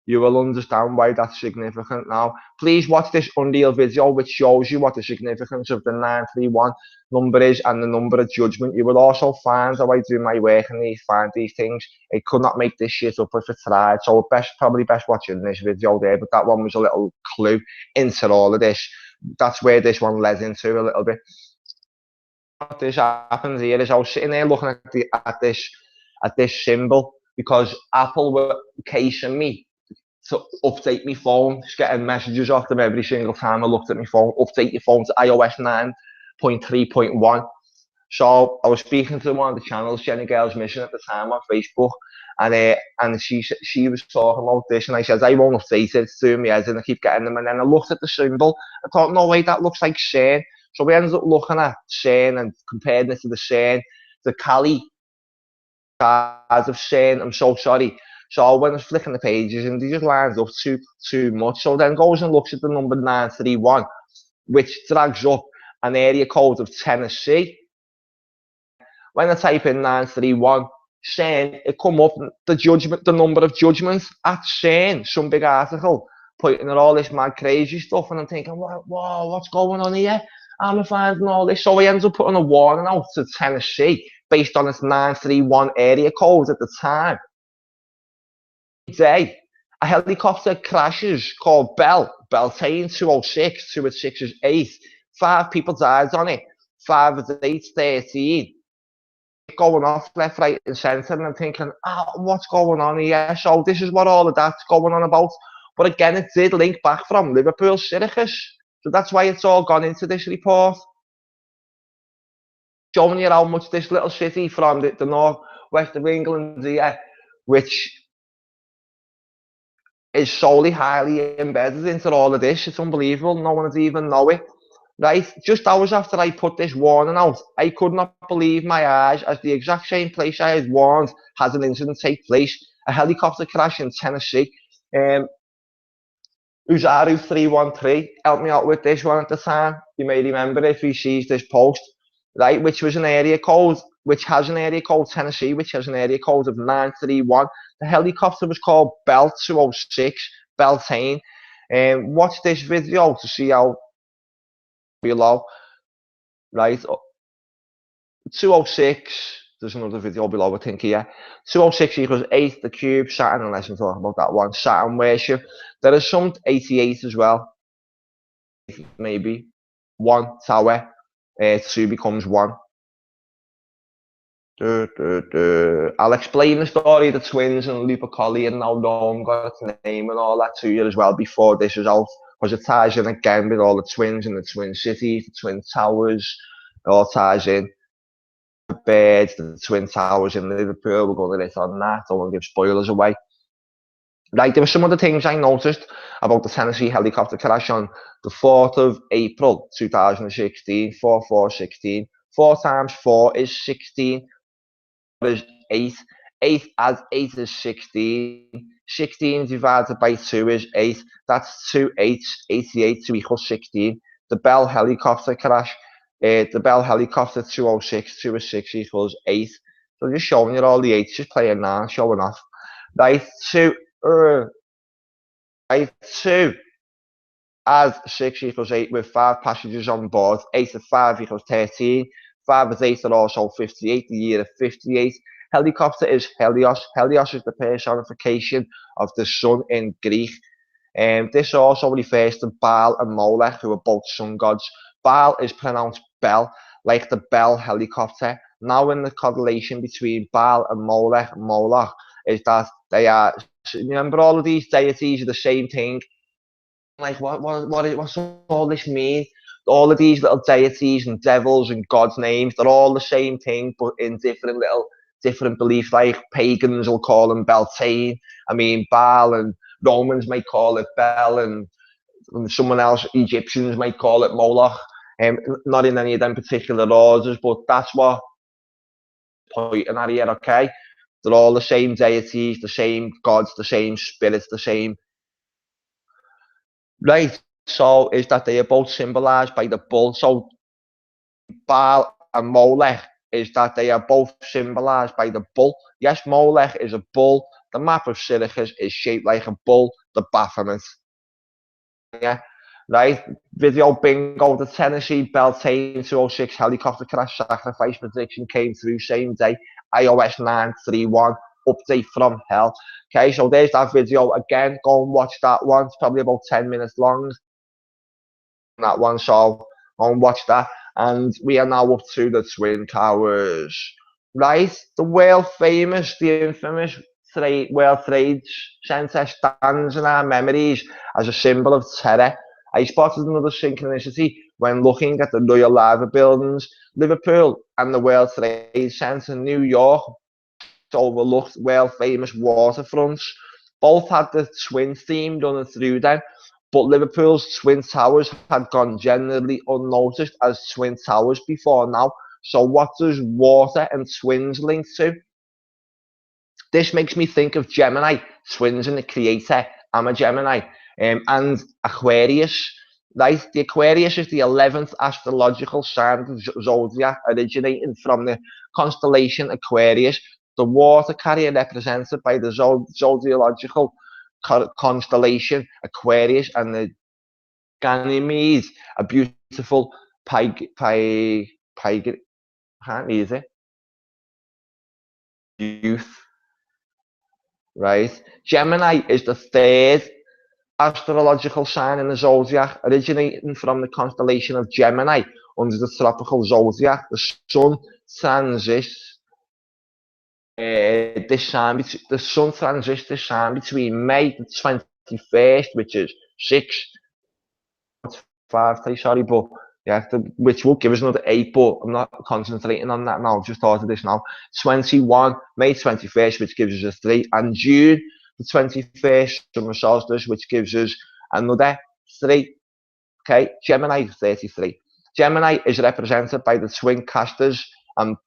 you will understand why that's significant now. Please watch this Unreal video which shows you what the significance of the 931 number is and the number of judgment. You will also find how I do my work and find these things. I could not make this shit up if I tried, so probably best watching this video there, but that one was a little clue into all of this. That's where this one led into a little bit. What this happens here is I was sitting there looking at this symbol because Apple were casing me to update my phone, just getting messages off them every single time I looked at my phone. Update your phone to iOS 9.3.1. So I was speaking to one of the channels, Jenny Girls Mission at the time on Facebook, and she was talking about this, and I said I won't update it. It's doing me head, and I keep getting them. And then I looked at the symbol. I thought, no way, that looks like CERN. So we ended up looking at CERN and comparing it to the CERN, the Kali size of CERN. I'm so sorry. So when I was flicking the pages, and they just lines up too much. So then goes and looks at the number 931, which drags up an area code of Tennessee. When I type in 931 CERN, it come up the number of judgments at CERN, some big article pointing at all this mad crazy stuff, and I'm thinking, whoa, what's going on here? I'm finding all this. So he ends up putting a warning out to Tennessee based on its 931 area code at the time. Today, a helicopter crashes called Beltane 206, 2 at 6 is 8. 5 people died on it. 5 at 8, 13. Going off left, right, and centre, and I'm thinking, what's going on here? So this is what all of that's going on about. But again, it did link back from Liverpool Syracuse. So that's why it's all gone into this report. Showing you how much this little city from the north west of England here, which is solely highly embedded into all of this. It's unbelievable. No one would even know it. Right, just hours after I put this warning out, I could not believe my eyes as the exact same place I had warned has an incident take place. A helicopter crash in Tennessee. Uzaru 313 helped me out with this one at the time. You may remember if he sees this post, right, which has an area code Tennessee, which has an area code of 931. The helicopter was called Bell 206, Beltane. Watch this video to see how below, right? 206, there's another video below, I think here. 206 equals 8, the cube, Saturn, unless I'm talking about that one. Saturn worship. There is some 88 as well. Maybe 1 tower, 2 becomes 1. I'll explain the story of the twins and Lupercalia and how Rome got its name and all that to you as well before this is out, because it ties in again with all the twins and the twin cities, the twin towers. It all ties in. The birds, the twin towers in Liverpool. We're going to hit on that. Don't want to give spoilers away. Right, there were some other things I noticed about the Tennessee helicopter crash on the 4th of April 2016. 4/4/16. 4 times 4 is 16. Is 8. 8 as 8 is 16. 16 divided by 2 is 8. That's 2 8s, 88 to equal 16. The Bell helicopter crash, the Bell helicopter 206, 2 is 6 equals 8. So just showing you all the 8s, just playing now, showing off. Right, 2 as 6 equals 8 with 5 passengers on board. 8 to 5 equals 13. 5 as 8 are also 58, the year of 58. Helicopter is Helios. Helios is the personification of the sun in Greek. This also refers to Baal and Molech, who are both sun gods. Baal is pronounced Bel, like the Bell helicopter. Now in the correlation between Baal and Moloch is that they are, remember all of these deities are the same thing. Like what's all this mean? All of these little deities and devils and gods' names, they're all the same thing, but in different beliefs. Like pagans will call them Beltane. I mean, Baal, and Romans might call it Bel, and someone else, Egyptians might call it Moloch. Not in any of them particular orders, but that's what pointing at here, okay? They're all the same deities, the same gods, the same spirits, the same. Right, so is that they are both symbolized by the bull. So Baal and Molech is that they are both symbolized by the bull. Yes, Molech is a bull. The map of Syracuse is shaped like a bull, the Baphomet. Yeah, right. Video bingo, the Tennessee Beltane 206 helicopter crash sacrifice prediction came through same day. iOS 931 update from hell. Okay, so there's that video again. Go and watch that one. It's probably about 10 minutes long. That one, so go and watch that. And we are now up to the Twin Towers. Right, the world famous, the infamous World Trade Center stands in our memories as a symbol of terror. I spotted another synchronicity when looking at the Royal Liver buildings, Liverpool and the World Trade Center in New York overlooked world famous waterfronts. Both had the twin theme running through them, but Liverpool's Twin Towers had gone generally unnoticed as Twin Towers before now. So what does water and twins link to? This makes me think of Gemini, twins in the creator. I'm a Gemini. And Aquarius. Right? The Aquarius is the 11th astrological sign of the zodiac, originating from the constellation Aquarius. The water carrier represented by the zodiacal constellation Aquarius, and the Ganymede, a beautiful can't read it, youth. Right? Gemini is the third astrological sign in the zodiac, originating from the constellation of Gemini under the tropical zodiac. The sun transits the sun transits this sign between May the 21st, which is 6:5, sorry, but yeah, which will give us another 8, but I'm not concentrating on that now. I've just thought of this now. May 21st, which gives us a 3, and June the 21st, summer solstice, which gives us another 3. Okay, Gemini 33. Gemini is represented by the twin Castors and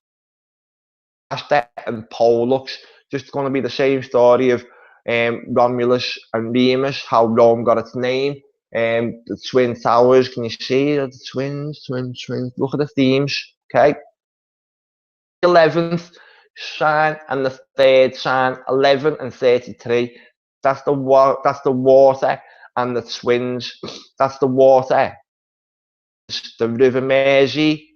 Castor and Pollux. Just going to be the same story of Romulus and Remus, how Rome got its name. The Twin Towers, can you see the twins? Look at the themes, okay? 11th sign and the third sign, 11 and 33. That's the water and the twins. That's the water. The River Mersey.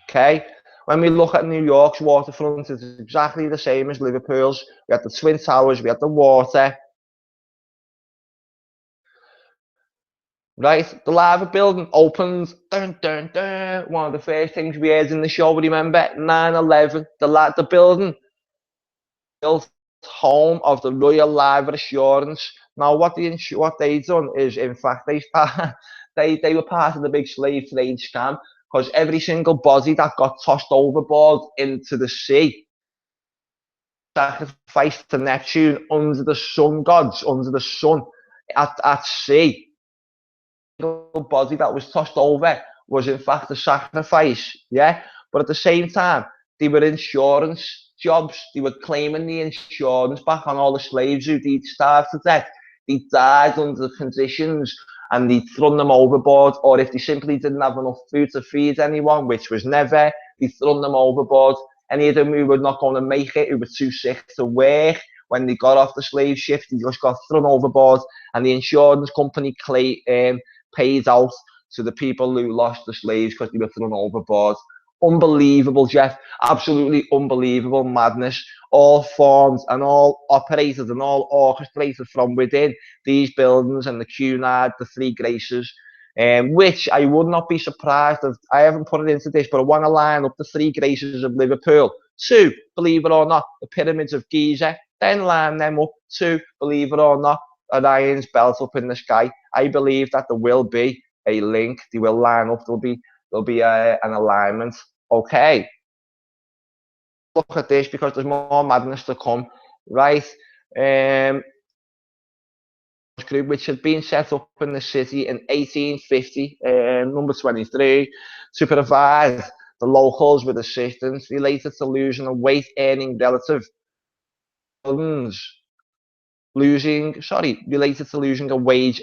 Okay. When we look at New York's waterfront, it's exactly the same as Liverpool's. We have the Twin Towers, we have the water. Right, the Liver building opens. Dun, dun, dun. One of the first things we heard in the show, remember? 9/11. The building built home of the Royal Liver Assurance. Now, what they done is, in fact, they were part of the big slave trade scam, because every single body that got tossed overboard into the sea, sacrificed to Neptune under the sun gods, under the sun at sea. Body that was tossed over was in fact a sacrifice, yeah. But at the same time, they were insurance jobs. They were claiming the insurance back on all the slaves who'd starved to death. They died under the conditions, and they'd thrown them overboard. Or if they simply didn't have enough food to feed anyone, which was never, they'd thrown them overboard. Any of them who were not going to make it, who were too sick to work, when they got off the slave ship, they just got thrown overboard, and the insurance company paid out to the people who lost the slaves because they were thrown overboard. Unbelievable, Jeff. Absolutely unbelievable madness. All formed and all operated and all orchestrated from within these buildings and the Cunard, the Three Graces, which I would not be surprised if, I haven't put it into this, but I want to line up the Three Graces of Liverpool to, believe it or not, the Pyramids of Giza, then line them up to, believe it or not, Orion's belt up in the sky. I believe that there will be a link. They will line up. There'll be an alignment. Okay. Look at this, because there's more madness to come. Right. Group which had been set up in the city in 1850, number 23, to provide the locals with assistance related to losing a weight earning relative. Related to losing a wage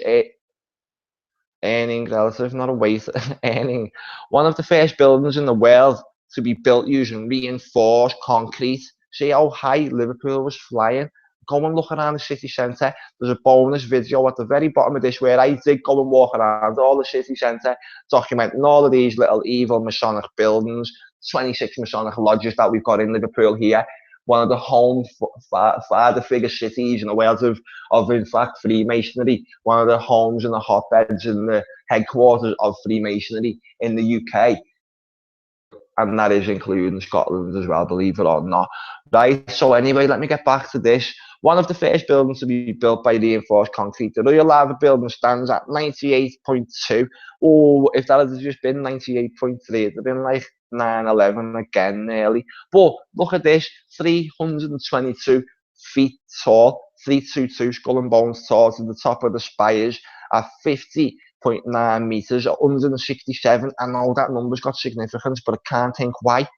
earning relative, not a waste, earning. One of the first buildings in the world to be built using reinforced concrete. See how high Liverpool was flying? Go and look around the city centre. There's a bonus video at the very bottom of this where I did go and walk around all the city centre, documenting all of these little evil Masonic buildings, 26 Masonic lodges that we've got in Liverpool here. One of the home father figure cities in the world of in fact Freemasonry. One of the homes and the hotbeds and the headquarters of Freemasonry in the UK. And that is including Scotland as well, believe it or not. Right, so anyway, let me get back to this. One of the first buildings to be built by reinforced concrete. The Royal Lava building stands at 98.2. Oh, if that had just been 98.3, it'd have been like 9/11 again, nearly. But look at this, 322 feet tall, 322 skull and bones tall to the top of the spires at 50.9 meters, 167. I know that number's got significance, but I can't think why.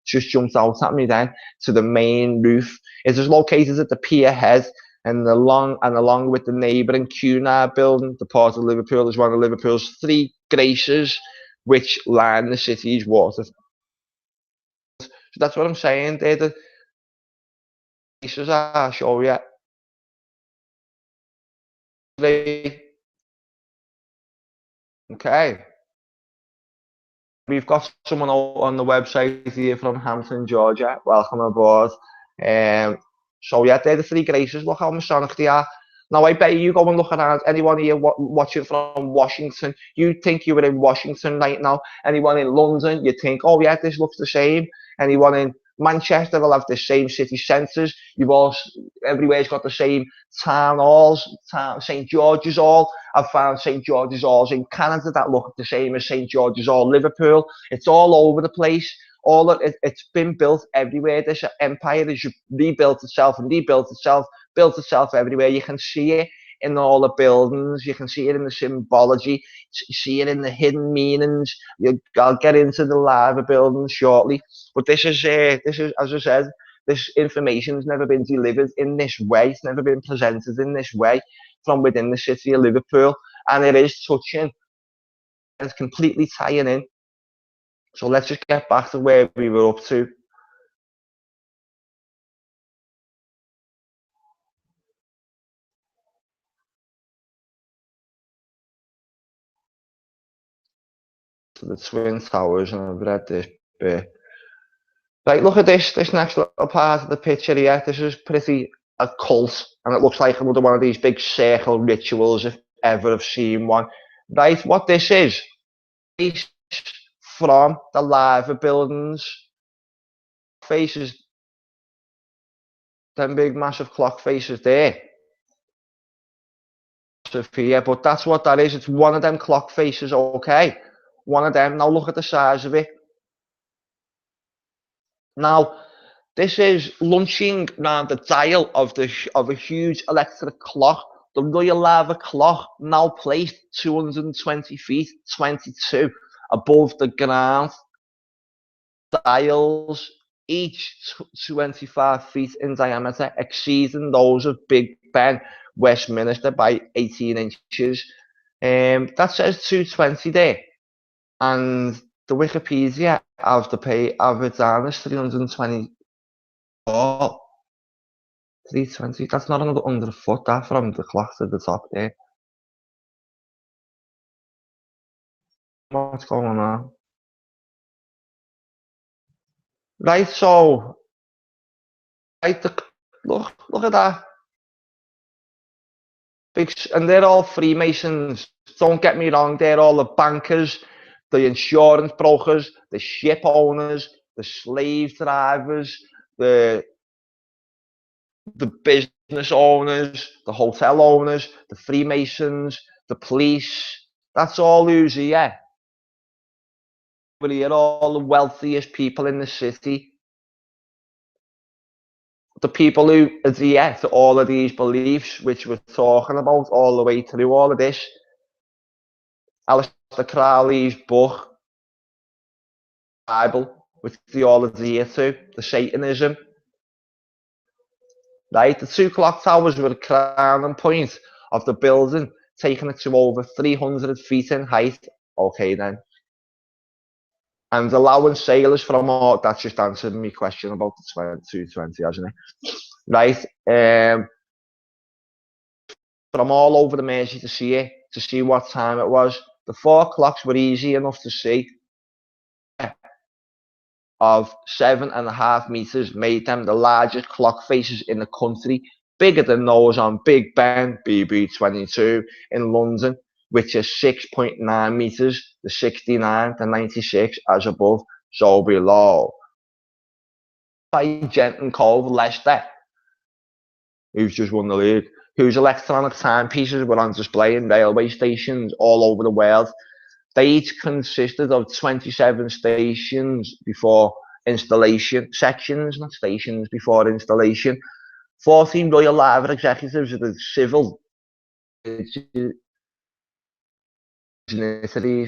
Just jumped out at me then to the main roof. It is located at the pier head and along with the neighbouring Cunard building, the part of Liverpool is one of Liverpool's 3 glaciers which line the city's water. So that's what I'm saying. They're the glaciers I'll show you. Okay. We've got someone on the website here from Hampton, Georgia. Welcome aboard. So yeah, they're the 3 glaciers. Look how Masonic they are. Now I bet you go and look around. Anyone here watching from Washington, you think you were in Washington right now. Anyone in London, you think, oh yeah, this looks the same. Anyone in Manchester will have the same city centres. You've all everywhere's got the same town halls. St George's Hall. I've found St George's Halls in Canada that look the same as St George's Hall, Liverpool. It's all over the place. It's been built everywhere. This empire has rebuilt itself and rebuilt itself, built itself everywhere. You can see it in all the buildings. You can see it in the symbology. You see it in the hidden meanings. I'll get into the lava building shortly. But this is, as I said, this information's never been delivered in this way. It's never been presented in this way from within the city of Liverpool. And it is touching. It's completely tying in. So let's just get back to where we were up to. To the Twin Towers, and I've read this bit. Right, look at this next little part of the picture here. This is pretty occult, and it looks like another one of these big circle rituals, if ever I've seen one. Right, what this is from the lava buildings, faces, them big massive clock faces there. Sophia, but that's what that is. It's one of them clock faces, okay? One of them. Now look at the size of it. Now, this is launching round the dial of a huge electric clock. The Royal Lava clock, now placed 220 feet, 22 above the ground. Dials, each 25 feet in diameter, exceeding those of Big Ben, Westminster by 18 inches. That says 220 there. And the Wikipedia of it down is 320. Oh, 320. That's not another under a foot, that from the clock to the top there. What's going on? Right, so right, look at that. And they're all Freemasons. Don't get me wrong, they're all the bankers, the insurance brokers, the ship owners, the slave drivers, the business owners, the hotel owners, the Freemasons, the police. That's all who's here. But here, all the wealthiest people in the city. The people who adhere to all of these beliefs, which we're talking about all the way through all of this. Aleister Crowley's book, Bible, which they all adhere to, the Satanism. Right, the 2 clock towers were the crowning point of the building taking it to over 300 feet in height. Okay then. And allowing sailors from all, that's just answered my question about the 220, hasn't it? Right. From all over the Mersey to see it, to see what time it was. The 4 clocks were easy enough to see. Of 7.5 meters made them the largest clock faces in the country, bigger than those on Big Ben BB22 in London, which is 6.9 meters, the 69 to 96 as above, so below. By Jenton Cove, Leicester, who's just won the league, whose electronic timepieces were on display in railway stations all over the world. They each consisted of 27 stations before installation, sections, not stations, before installation. 14 Royal Liver executives of the civil dignitaries,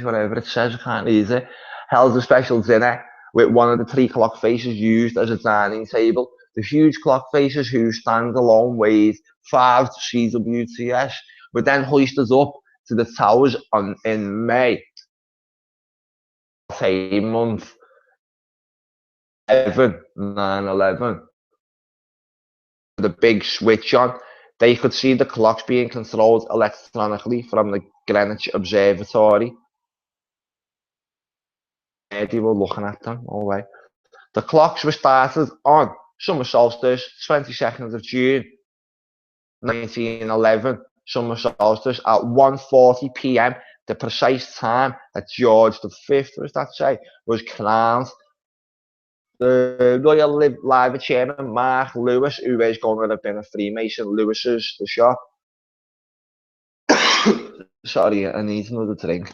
whatever it says, I can't read it, held a special dinner with one of the 3 clock faces used as a dining table. The huge clock faces, whose standalone weighed 5 CWTS, were then hoisted up to the towers in May. Same month, 9/11. The big switch on. They could see the clocks being controlled electronically from the Greenwich Observatory. They were looking at them all the way. The clocks were started on summer solstice, 22nd of June, 1911. Summer solstice at 1:40 p.m. The precise time that George V, was that say, was crowned. The Royal Liver chairman, Mark Lewis, who is going to have been a Freemason, Lewis's, the shop. Sorry, I need another drink.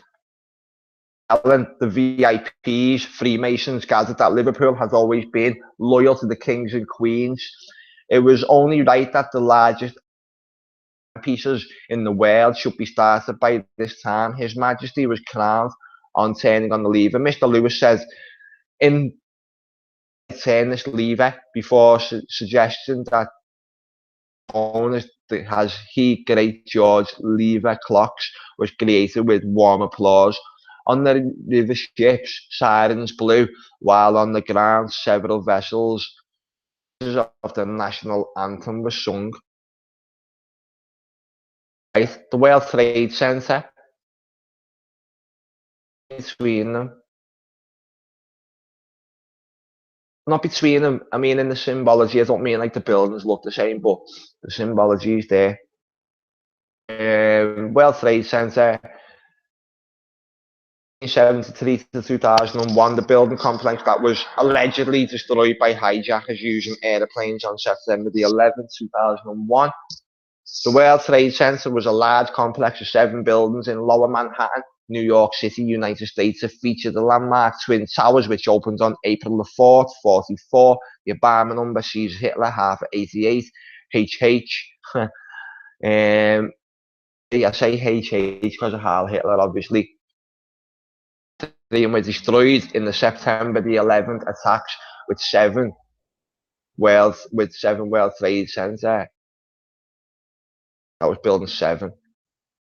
Telling the VIPs, Freemasons gathered that Liverpool has always been loyal to the kings and queens. It was only right that the largest pieces in the world should be started by this time. His Majesty was crowned on turning on the lever. Mr. Lewis says, in turn this lever before suggestion that owners that has he great George lever clocks was created with warm applause. On the river ships, sirens blew, while on the ground several vessels of the national anthem were sung. Right, the World Trade Center, between them. Not between them, I mean in the symbology. I don't mean like the buildings look the same, but the symbology is there. World Trade Center, 1973 to 2001, the building complex that was allegedly destroyed by hijackers using airplanes on September the 11th, 2001. The World Trade Center was a large complex of 7 buildings in Lower Manhattan, New York City, United States. It featured the landmark Twin Towers, which opened on April the 4th, 44. The Obama number sees Hitler, half at 88. HH. I say HH because of Heil Hitler, obviously. They were destroyed in the September the 11th attacks with 7 World Trade Center. That was building 7.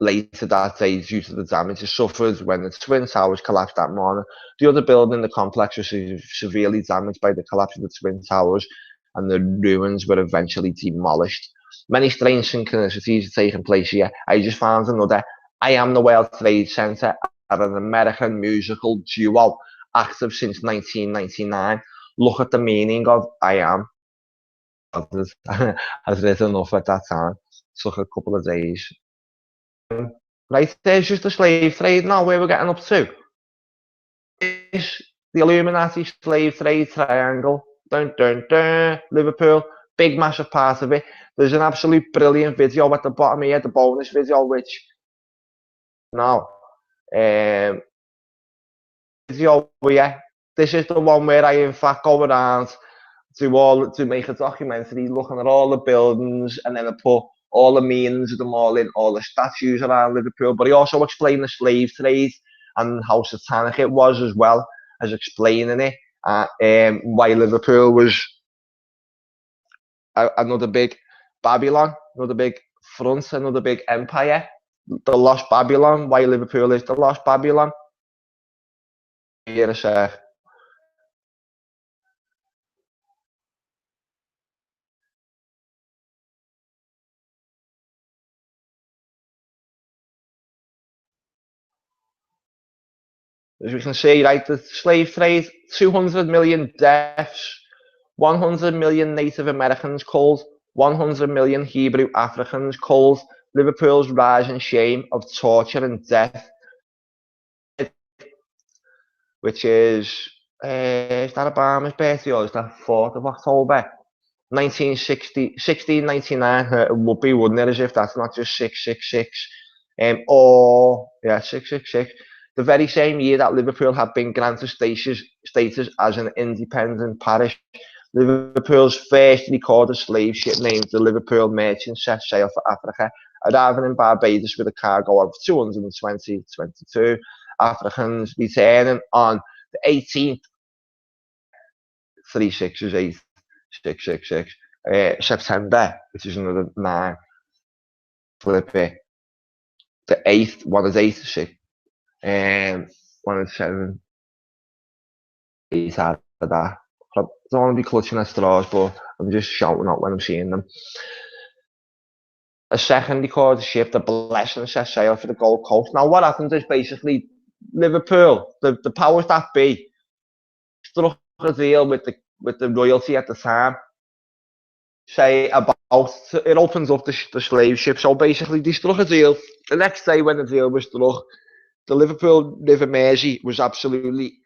Later that day, due to the damage it suffered when the Twin Towers collapsed that morning. The other building in the complex was severely damaged by the collapse of the Twin Towers, and the ruins were eventually demolished. Many strange synchronicities have taken place here. I just found another. I Am the World Trade Center are an American musical duo active since 1999. Look at the meaning of I Am. Has written off at that time. Took a couple of days. Right, there's just the slave trade now, where we're getting up to. Is the Illuminati slave trade triangle. Dun, dun, dun, Liverpool, big massive part of it. There's an absolute brilliant video at the bottom here, the bonus video, which now, video where this is the one where I in fact go around to make a documentary looking at all the buildings, and then I put all the meanings of them all in, all the statues around Liverpool, but he also explained the slave trade and how satanic it was, as well as explaining it, why Liverpool was another big Babylon, another big front, another big empire. the Lost Babylon, why Liverpool is the Lost Babylon. Here a sec. As we can see, right, the slave trade, 200 million deaths, 100 million Native Americans killed, 100 million Hebrew Africans killed, Liverpool's rise and shame of torture and death, which is that Obama's birthday or is that 4th of October? 1960, 1699, it would be, wouldn't it, as if that's not just 666. Or, yeah, 666. The very same year that Liverpool had been granted status as an independent parish, Liverpool's first recorded slave ship named the Liverpool Merchant set sail for Africa, arriving in Barbados with a cargo of 222 Africans, returning on the 18th, 368, 666, September, which is another 9, flip it. The 8th, one is 8, 6, one is 7, 8 out of that. I don't want to be clutching at straws, but I'm just shouting out when I'm seeing them. A second recorded ship, the Blessing, set sail for the Gold Coast. Now, what happens is basically Liverpool, the powers that be, struck a deal with the royalty at the time. Say about it opens up the slave ship. So basically, they struck a deal. The next day, when the deal was struck, the Liverpool River Mersey was absolutely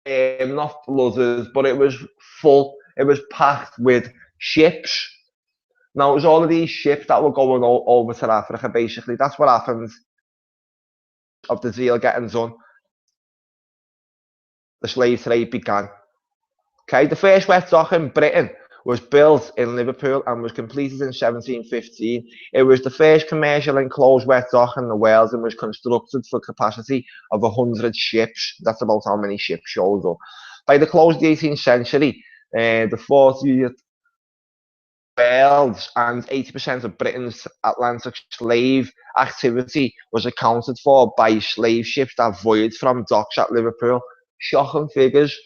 not flooded, but it was full. It was packed with ships. Now, it was all of these ships that were going over to Africa, basically. That's what happened of the deal getting done. The slave trade began. Okay, the first wet dock in Britain was built in Liverpool and was completed in 1715. It was the first commercial enclosed wet dock in the world and was constructed for capacity of 100 ships. That's about how many ships showed up. By the close of the 18th century, the 40th Wales and 80% of Britain's Atlantic slave activity was accounted for by slave ships that voyaged from docks at Liverpool. Shocking figures.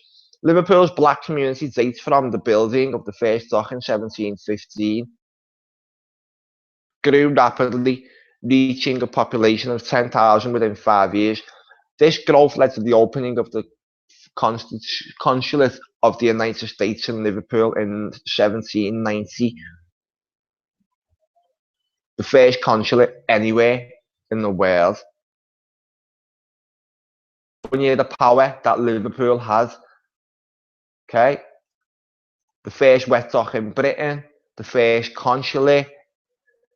Liverpool's black community dates from the building of the first dock in 1715. Grew rapidly, reaching a population of 10,000 within 5 years. This growth led to the opening of the Consulate of the United States in Liverpool in 1790. The first consulate anywhere in the world. When you hear the power that Liverpool has, okay? The first wet dock in Britain, the first consulate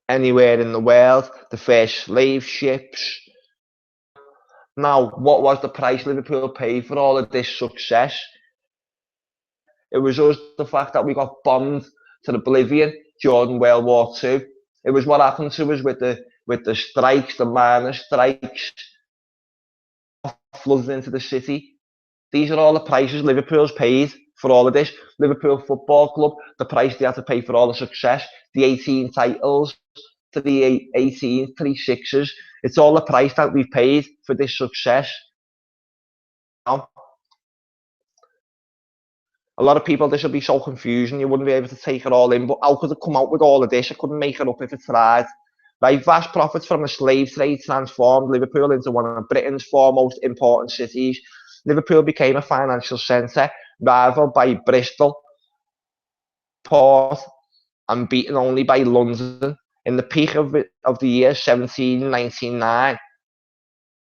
anywhere in the world, the first slave ships. Now, what was the price Liverpool paid for all of this success? It was just the fact that we got bombed to oblivion during World War II. It was what happened to us with the strikes, the miners' strikes, flooding into the city. These are all the prices Liverpool's paid for all of this. Liverpool Football Club, the price they had to pay for all the success, the 18 titles, the 18, 3 sixes. It's all the price that we've paid for this success. Now, a lot of people, this will be so confusing, you wouldn't be able to take it all in, but how could it come out with all of this? I couldn't make it up if it tried. Right, vast profits from the slave trade transformed Liverpool into one of Britain's foremost important cities. Liverpool became a financial centre, rivaled by Bristol, Port, and beaten only by London. In the peak of the year 1799,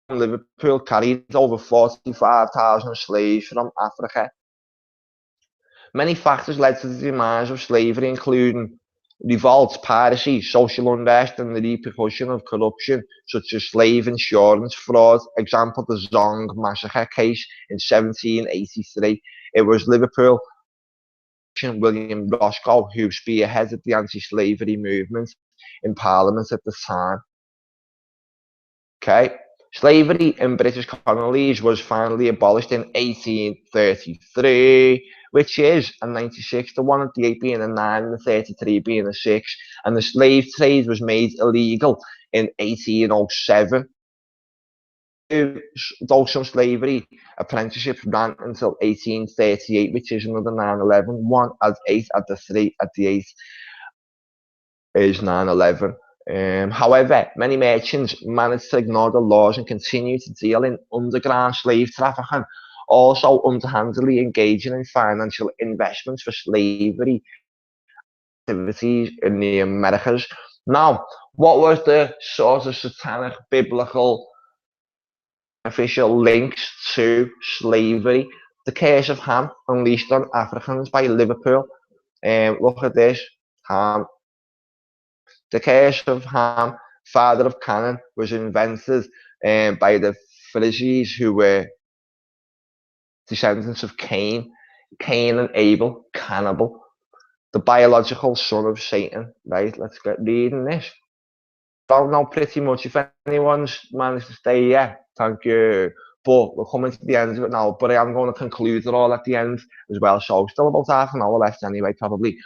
Liverpool carried over 45,000 slaves from Africa. Many factors led to the demise of slavery, including revolts, piracy, social unrest, and the repercussion of corruption, such as slave insurance fraud. Example, the Zong massacre case in 1783. It was Liverpool William Roscoe who spearheaded the anti-slavery movement in Parliament at the time. Okay, slavery in British colonies was finally abolished in 1833, which is a 96, the 1 at the 8 being a 9, and the 33 being a 6, and the slave trade was made illegal in 1807. Though some slavery apprenticeships ran until 1838, which is another 9/11. One at 8 at the 3 at the 8 is 9/11. However, many merchants managed to ignore the laws and continue to deal in underground slave trafficking, also underhandedly engaging in financial investments for slavery activities in the Americas. Now, what was the sort of satanic biblical official links to slavery? The curse of Ham unleashed on Africans by Liverpool. Look at this. Ham. The curse of Ham, father of Canaan, was invented by the Pharisees, who were descendants of Cain. Cain and Abel, cannibal, the biological son of Satan. Right, let's get reading this. Don't know pretty much. If anyone's managed to stay, yeah, thank you. But we're coming to the end of it now. But I am going to conclude it all at the end as well. So still about half an hour left anyway, probably.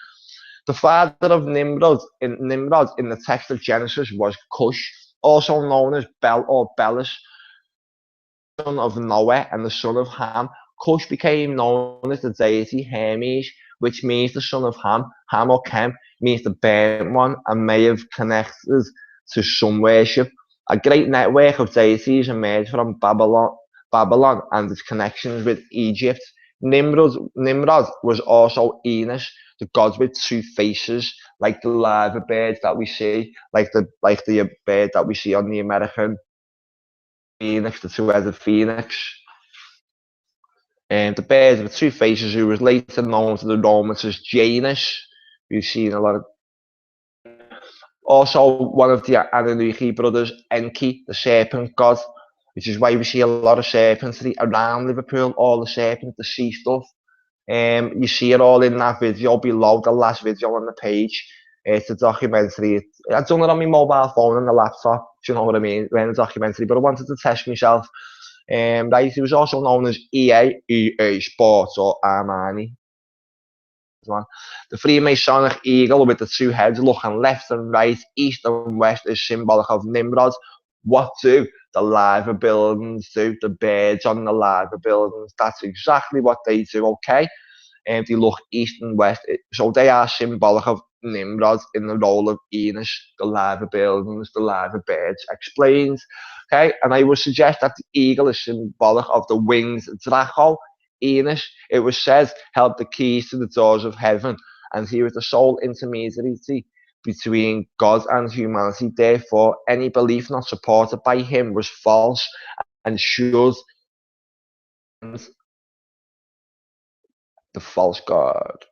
The father of Nimrod in the text of Genesis was Cush, also known as Bel or Belus, son of Noah and the son of Ham. Cush became known as the deity Hermes, which means the son of Ham. Ham or Kem means the burnt one and may have connected to sun worship. A great network of deities emerged from Babylon and its connections with Egypt. Nimrod was also Enos, the god with two faces, like the larva birds that we see, like the bird that we see on the American phoenix, the two-headed phoenix. And the bird with two faces, who was later known to the Romans as Janus. We've seen a lot of. Also, one of the Anunnaki brothers, Enki, the serpent god, which is why we see a lot of serpents around Liverpool, all the serpents, the sea stuff. You see it all in that video below, the last video on the page. It's a documentary. I've done it on my mobile phone and the laptop, do you know what I mean? Ran a documentary, but I wanted to test myself. Right, he was also known as EA Sports or Armani. The Freemasonic eagle with the two heads looking left and right, east and west is symbolic of Nimrod. What do the lava buildings do? The birds on the lava buildings, that's exactly what they do, okay? And they look east and west, so they are symbolic of Nimrod in the role of Enos, the lava buildings, the lava birds explains. Okay, and I would suggest that the eagle is symbolic of the winged Draco, Enos. It was said held the keys to the doors of heaven, and he was the sole intermediary between God and humanity. Therefore, any belief not supported by him was false and should the false god.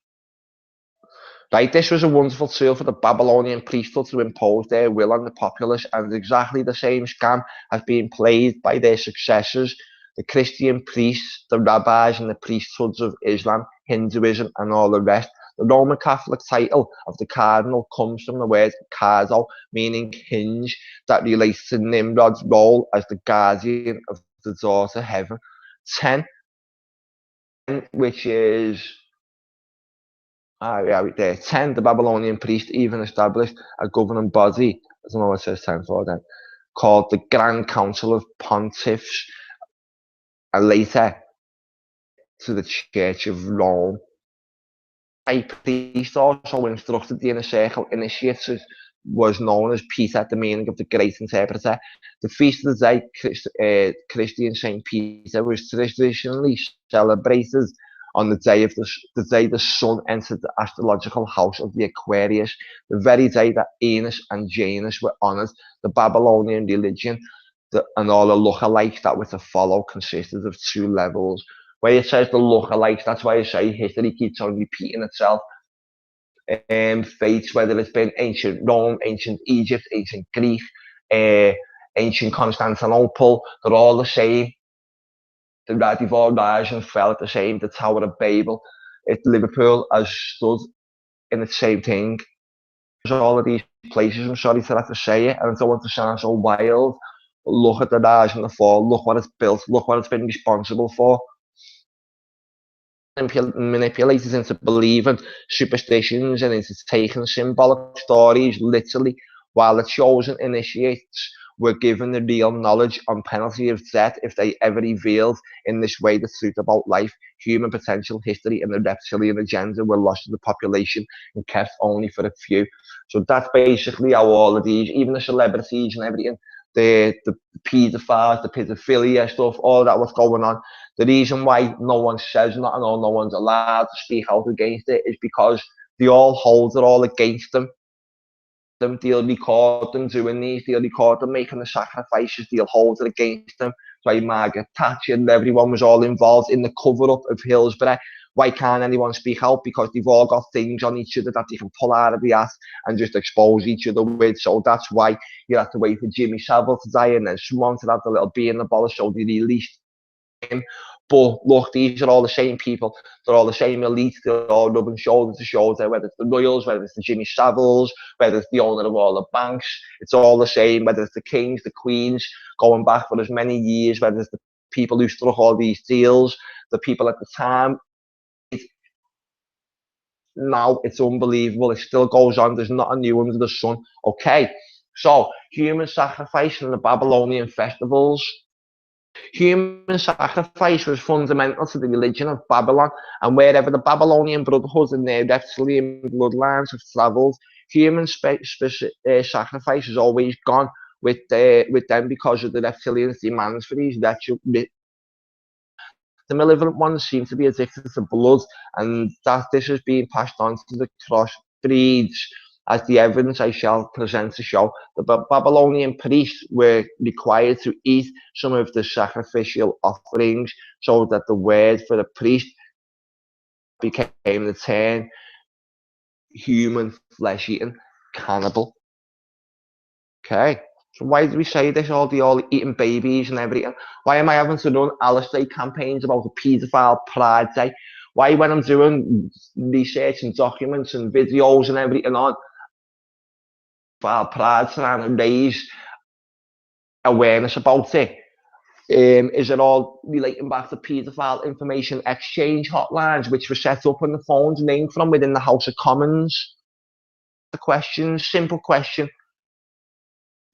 Right, this was a wonderful tool for the Babylonian priesthood to impose their will on the populace, and exactly the same scam has been played by their successors, the Christian priests, the rabbis, and the priesthoods of Islam, Hinduism, and all the rest. The Roman Catholic title of the cardinal comes from the word cardo, meaning hinge, that relates to Nimrod's role as the guardian of the door to heaven. 10, which is there. 10, the Babylonian priest even established a governing body, I don't know what it says 10 for then, called the Grand Council of Pontiffs, and later to the Church of Rome. A priest also instructed the inner circle initiates, was known as Peter, the meaning of the great interpreter. The feast of the day, Christian Saint Peter, was traditionally celebrated on the day the sun entered the astrological house of the Aquarius, the very day that Enos and Janus were honoured. The Babylonian religion and all the lookalikes that were to follow consisted of two levels. Where it says the lookalikes, that's why I say history keeps on repeating itself. Faiths, whether it's been ancient Rome, ancient Egypt, ancient Greek, ancient Constantinople, they're all the same. The Radival Rising fell at the same, the Tower of Babel. Liverpool has stood in the same thing. There's all of these places, I'm sorry to have to say it, and I don't want to sound so wild. Look at the rise and the fall, look what it's built, look what it's been responsible for. Manipulated into believing superstitions and into taking symbolic stories literally, while the chosen initiates were given the real knowledge on penalty of death if they ever revealed in this way the truth about life, human potential, history, and the reptilian agenda were lost to the population and kept only for a few. So that's basically how all of these, even the celebrities and everything, the paedophiles, the pedophilia stuff, all that was going on. The reason why no one says nothing or no one's allowed to speak out against it is because they all hold it all against them. They'll record them doing these, they'll record them making the sacrifices, they'll hold it against them. So Margaret Thatcher and everyone was all involved in the cover-up of Hillsborough. Why can't anyone speak out? Because they've all got things on each other that they can pull out of the ass and just expose each other with. So that's why you have to wait for Jimmy Savile to die and then someone to have the little bee in the bottle, so they released him. But look, these are all the same people. They're all the same elite. They're all rubbing shoulder to shoulder, whether it's the Royals, whether it's the Jimmy Saviles, whether it's the owner of all the banks. It's all the same, whether it's the kings, the queens, going back for as many years, whether it's the people who struck all these deals, the people at the time. Now it's unbelievable. It still goes on. There's not a new under the sun. Okay, so human sacrifice in the Babylonian festivals. Human sacrifice was fundamental to the religion of Babylon, and wherever the Babylonian Brotherhood and their reptilian bloodlines have travelled, human sacrifice has always gone with them because of the reptilians' demands for these rituals. The malevolent ones seem to be addicted to blood, and that this is being passed on to the crossbreeds, as the evidence I shall present to show. The Babylonian priests were required to eat some of the sacrificial offerings, so that the word for the priest became the term human flesh-eating cannibal. Okay. So why do we say this? All eating babies and everything. Why am I having to run Alistair campaigns about the paedophile Pride Day? Why, when I'm doing research and documents and videos and everything on Pride, trying to raise awareness about it, is it all relating back to paedophile information exchange hotlines, which were set up on the phones named from within the House of Commons? The question, simple question.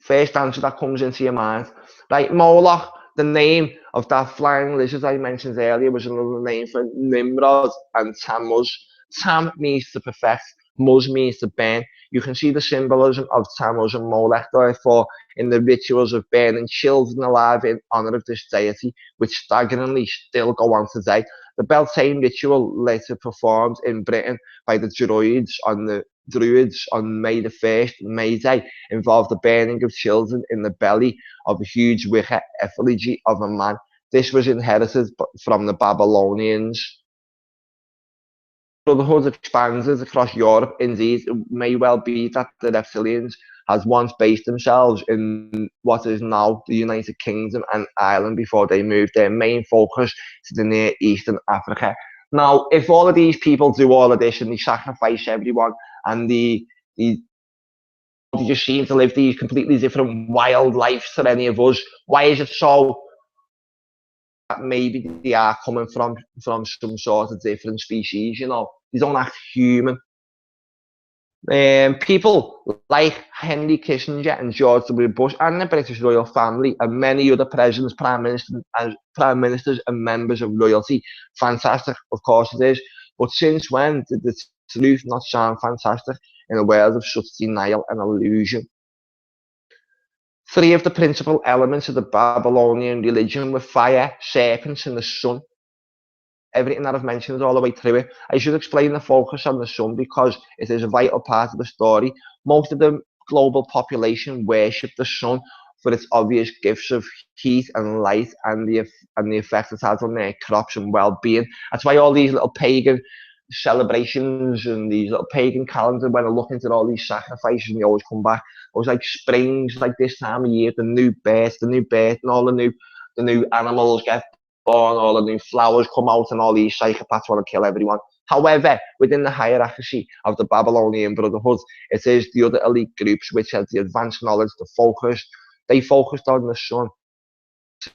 First answer that comes into your mind. Like Moloch, the name of that flying lizard I mentioned earlier, was another name for Nimrod and Tammuz. Tam means to perfect, Muz means to burn. You can see the symbolism of Tammuz and Molech, therefore, in the rituals of burning children alive in honour of this deity, which staggeringly still go on today. The Beltane ritual, later performed in Britain by the Druids on May the 1st, May Day, involved the burning of children in the belly of a huge wicker effigy of a man. This was inherited from the Babylonians. Brotherhood expanded across Europe. Indeed, it may well be that the reptilians had once based themselves in what is now the United Kingdom and Ireland before they moved their main focus to the Near East and Africa. Now, if all of these people do all of this and they sacrifice everyone and they just seem to live these completely different wild lives to any of us, why is it so that maybe they are coming from some sort of different species? You know, they don't act human. People like Henry Kissinger and George W. Bush and the British royal family and many other presidents, prime ministers and members of royalty. Fantastic, of course it is. But since when did the truth not sound fantastic in a world of such denial and illusion? Three of the principal elements of the Babylonian religion were fire, serpents, and the sun. Everything that I've mentioned all the way through it. I should explain the focus on the sun because it is a vital part of the story. Most of the global population worship the sun for its obvious gifts of heat and light and the effect it has on their crops and well-being. That's why all these little pagan celebrations and these little pagan calendars, when I look into all these sacrifices, and they always come back. It was like springs, like this time of year, the new birth, and all the new animals get born, all the new flowers come out, and all these psychopaths want to kill everyone. However, within the hierarchy of the Babylonian Brotherhood, it is the other elite groups which had the advanced knowledge to focus. They focused on the sun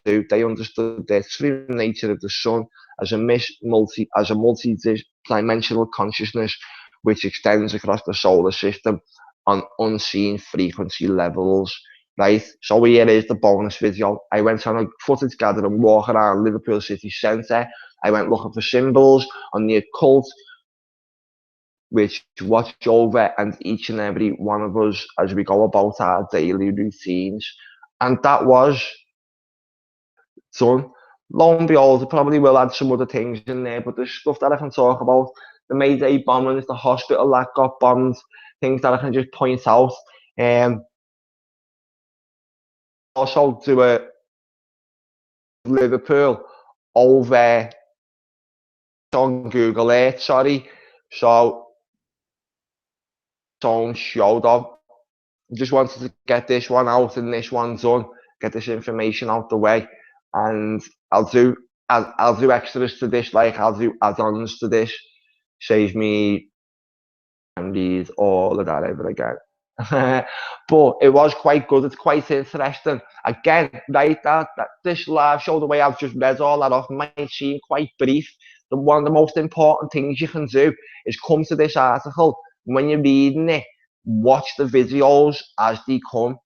too. They understood the true nature of the sun as a multi-dimensional consciousness which extends across the solar system. on unseen frequency levels. Right, so here is the bonus video. I went on a footage gathering walk around Liverpool city centre. I went looking for symbols on the occult, which watch over and each and every one of us as we go about our daily routines. And that was done. Lo and behold, I probably will add some other things in there, but there's stuff that I can talk about. The Mayday bombings, the hospital that got bombed, things that I can just point out. Also do a Liverpool over on Google Earth, sorry. So don't show up. Just wanted to get this one out and this one done, get this information out the way, and I'll do extras to this, like I'll do add-ons to this, save me and these all of that ever again. But it was quite good. It's quite interesting. Again, right, that this live show, the way I've just read all that off, might seem quite brief. One of the most important things you can do is come to this article. When you're reading it, watch the videos as they come.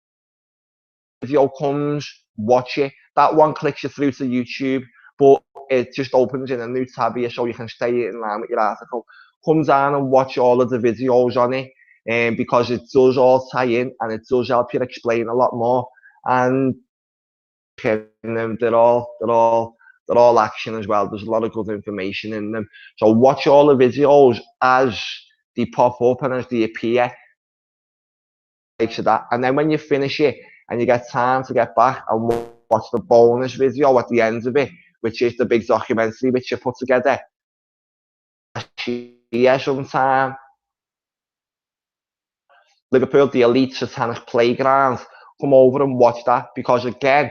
Video comes, watch it. That one clicks you through to YouTube, but it just opens in a new tab here so you can stay in line with your article. Come down and watch all of the videos on it, because it does all tie in and it does help you explain a lot more. And they're all action as well. There's a lot of good information in them. So watch all the videos as they pop up and as they appear. Like that. And then when you finish it and you get time to get back and watch the bonus video at the end of it, which is the big documentary which you put together. Yeah, sometime. Liverpool, the elite satanic playground. Come over and watch that, because again,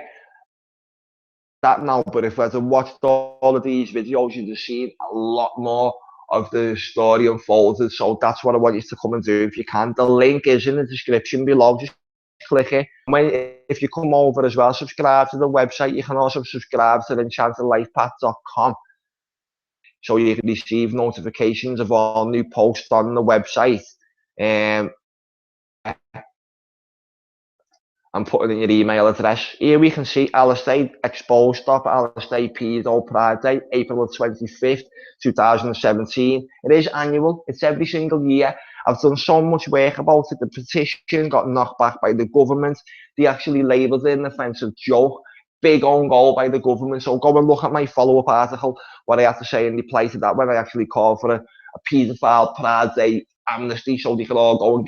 that now, but if I had watched all of these videos, you'd have seen a lot more of the story unfolded. So that's what I want you to come and do if you can. The link is in the description below. Just click it. If you come over as well, subscribe to the website. You can also subscribe to enchantedlifepath.com, so you can receive notifications of all new posts on the website. And put it in your email address. Here we can see Alistair exposed stop, Alistair Pedo Pride Day, April 25th, 2017. It is annual, it's every single year. I've done so much work about it. The petition got knocked back by the government. They actually labelled it an offensive joke. Big own goal by the government. So go and look at my follow-up article, what I have to say in reply to that, when I actually call for a paedophile Pride Day amnesty, so they can all go and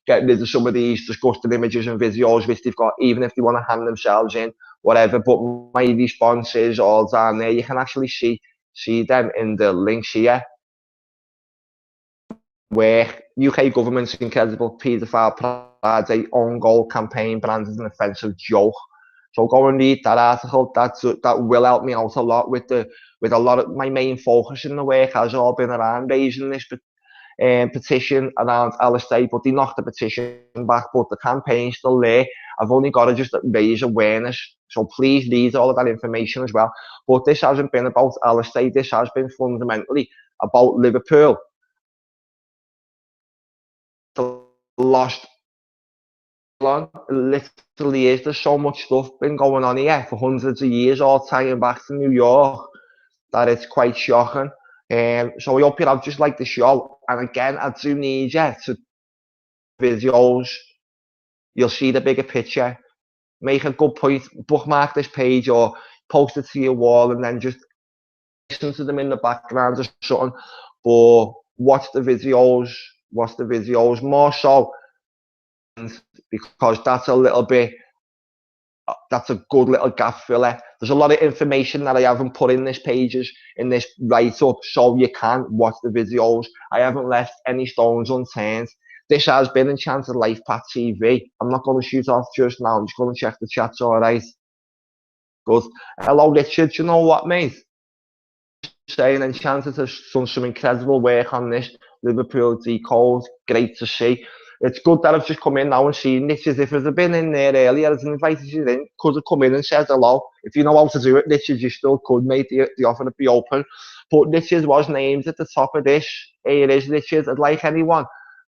get rid of some of these disgusting images and videos which they've got, even if they want to hand themselves in, whatever. But my response is all down there. You can actually see them in the links here, where UK government's incredible paedophile Pride Day own goal campaign branded an offensive joke. So go and read that article. That will help me out a lot with a lot of my main focus in the work has all been around raising this petition around Alistair, but they knocked the petition back, but the campaign's still there. I've only got to just raise awareness, so please read all of that information as well. But this hasn't been about Alistair, this has been fundamentally about Liverpool. The lost literally is. There's so much stuff been going on here for hundreds of years, all tying back to New York, that it's quite shocking. So I hope you have just like the show. And again, I do need you to videos. You'll see the bigger picture. Make a good point. Bookmark this page or post it to your wall, and then just listen to them in the background or something. But watch the videos. Watch the videos more so, because that's a little bit. That's a good little gap filler. There's a lot of information that I haven't put in this pages, in this write-up, so you can watch the videos. I haven't left any stones unturned. This has been Enchanted Life Path TV. I'm not going to shoot off just now. I'm just going to check the chats, all right? Good. Hello, Richard. You know what, mate? Saying Enchanted has done some incredible work on this. Liverpool Decode. Great to see. It's good that I've just come in now and seen Richard. If I'd been in there earlier, I'd invited you in, could have come in and said hello. If you know how to do it, Richard, you still could, mate. The offer to be open. But Richard was named at the top of this. Here is Richard. I'd like anyone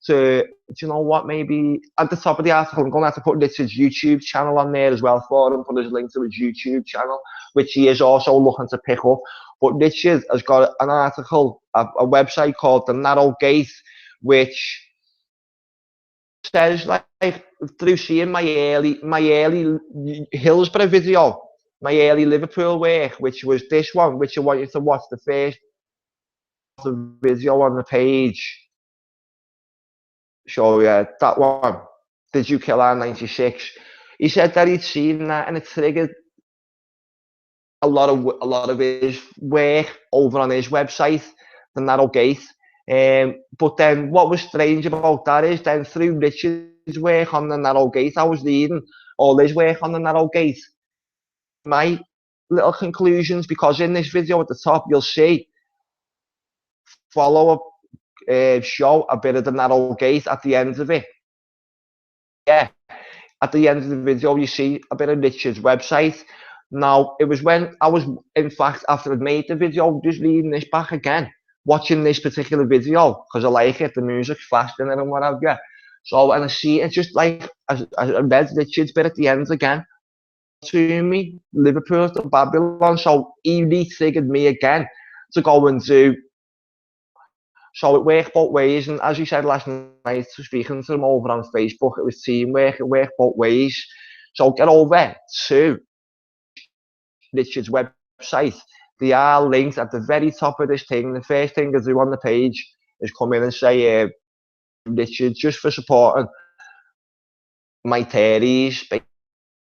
to, do you know what, maybe at the top of the article, I'm going to have to put Richard's YouTube channel on there as well for him, put his link to his YouTube channel, which he is also looking to pick up. But Richard has got an article, a website called The Narrow Gate, which says, like, through seeing my early Hillsborough video, my early Liverpool work, which was this one, which I want you to watch the first video on the page. So yeah, that one, Did You Kill Her 96? He said that he'd seen that and it triggered a lot of his work over on his website, The Narrow Gate. But then what was strange about that is then through Richard's work on The Narrow Gate, I was reading all his work on The Narrow Gate, my little conclusions, because in this video at the top you'll see follow up, show a bit of The Narrow Gate at the end of it. Yeah, at the end of the video you see a bit of Richard's website. Now, it was when I was, in fact, after I'd made the video, just reading this back again, watching this particular video, because I like it, the music's fast in it and what have you. So, and I see it's just like, I read Richard's bit at the end again, to me, Liverpool to Babylon, so he re-triggered me again to go and do. So it worked both ways, and as you said last night, speaking to him over on Facebook, it was teamwork, it worked both ways. So get over to Richard's website. They are linked at the very top of this thing. The first thing I do on the page is come in and say, Richard, just for supporting my theories,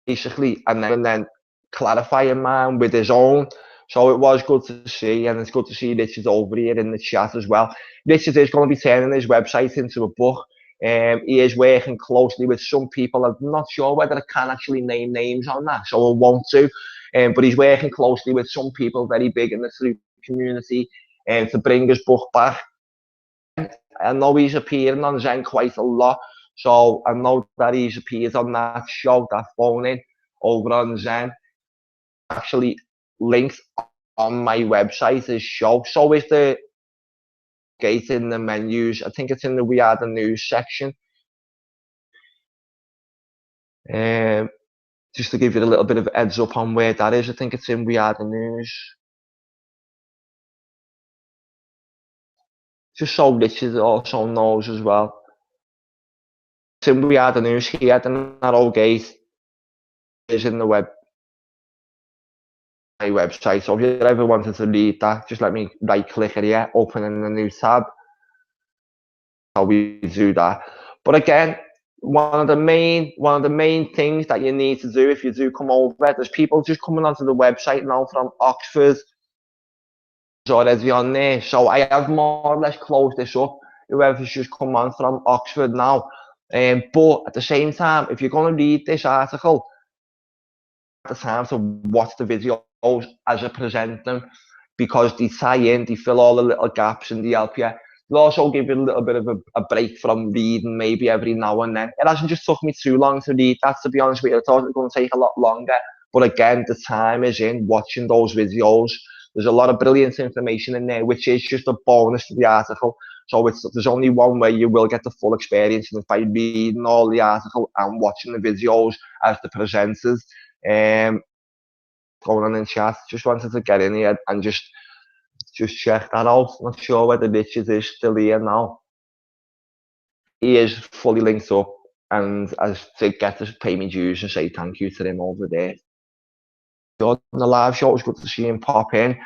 basically, and then clarifying mine with his own. So it was good to see, and it's good to see Richard over here in the chat as well. Richard is going to be turning his website into a book. He is working closely with some people. I'm not sure whether I can actually name names on that, so I won't do. But he's working closely with some people very big in the Sloop community to bring his book back. I know he's appearing on Zen quite a lot, so I know that he's appeared on that show, that phone in over on Zen. Actually linked on my website, his show. So is the gate in the menus. I think it's in the We Are the News section. Just to give you a little bit of a heads up on where that is, I think it's in We Are the News. Just so Richard also knows as well. It's in We Are the News here, the Narrow Gate is in the my website. So if you ever wanted to read that, just let me right click it here, open in a new tab. How we do that. But again, one of the main things that you need to do if you do come over, there's people just coming onto the website now from Oxford already on there. So I have more or less closed this up. Whoever's just come on from Oxford now. But at the same time, if you're going to read this article, at the time to watch the videos as I present them, because they tie in, they fill all the little gaps and they help you. They'll also give you a little bit of a break from reading maybe every now and then. It hasn't just took me too long to read that, to be honest with you. I thought it was going to take a lot longer. But again, the time is in watching those videos. There's a lot of brilliant information in there, which is just a bonus to the article. So there's only one way you will get the full experience, and it's by reading all the article and watching the videos as the presenters. Going on in chat, just wanted to get in here and just check that out. Not sure whether Richard is still here now. He is fully linked up, and as to get to pay me dues and say thank you to him over there. On the live show, it's good to see him pop in.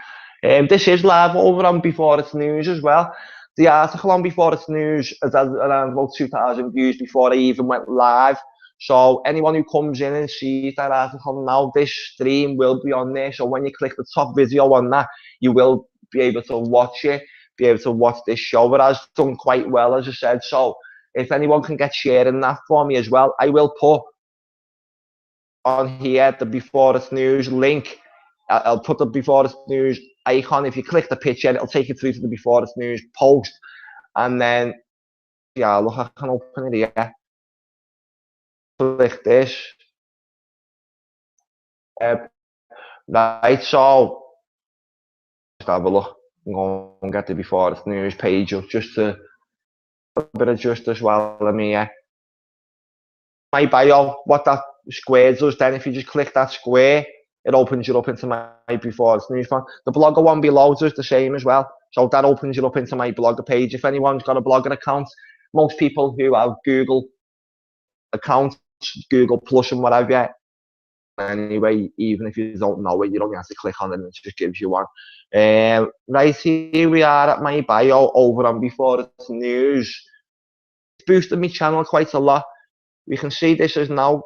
This is live over on Before It's News as well. The article on Before It's News has had around about 2,000 views before I even went live. So anyone who comes in and sees that article now, this stream will be on there. So when you click the top video on that, you will be able to watch it, be able to watch this show. It has done quite well, as I said. So if anyone can get sharing that for me as well, I will put on here the Before It's News link. I'll put the Before It's News icon. If you click the picture, it'll take you through to the Before It's News post. And then, yeah, look, I can open it here. Click this. Right, so just have a look. I'm going to get the Before It's News page up just to a bit of just as well. I mean, yeah. My bio, what that square does then, if you just click that square, it opens you up into my before it's news one. The blogger one below does the same as well. So that opens you up into my blogger page. If anyone's got a blogger account, most people who have Google accounts, Google Plus and whatever, anyway, even if you don't know it, you don't have to click on it and it just gives you one. Right, here we are at my bio over on Before It's News. It's boosted my channel quite a lot. We can see this is now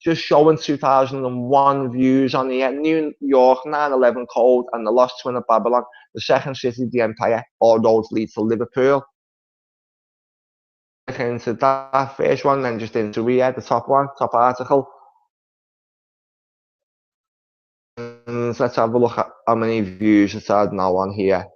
just showing 2001 views on the New York 9/11 code and the lost twin of Babylon, the second city of the empire, all roads lead to Liverpool. Into that first one, then just into here, the top one, top article. And let's have a look at how many views it's had now on here.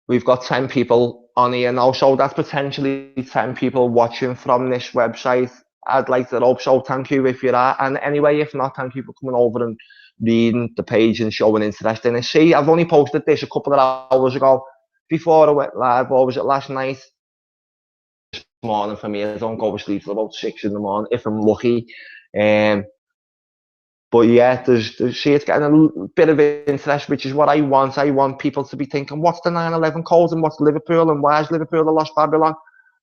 We've got 10 people on here now, so that's potentially 10 people watching from this website. I'd like to hope so. Thank you if you are. And anyway, if not, thank you for coming over and reading the page and showing interest in it. See, I've only posted this a couple of hours ago before I went live, or was it last night? This morning for me. I don't go to sleep till about 6 in the morning if I'm lucky. But yeah, see, it's getting a bit of interest, which is what I want. I want people to be thinking, what's the 9/11 code and what's Liverpool and why is Liverpool the lost Babylon?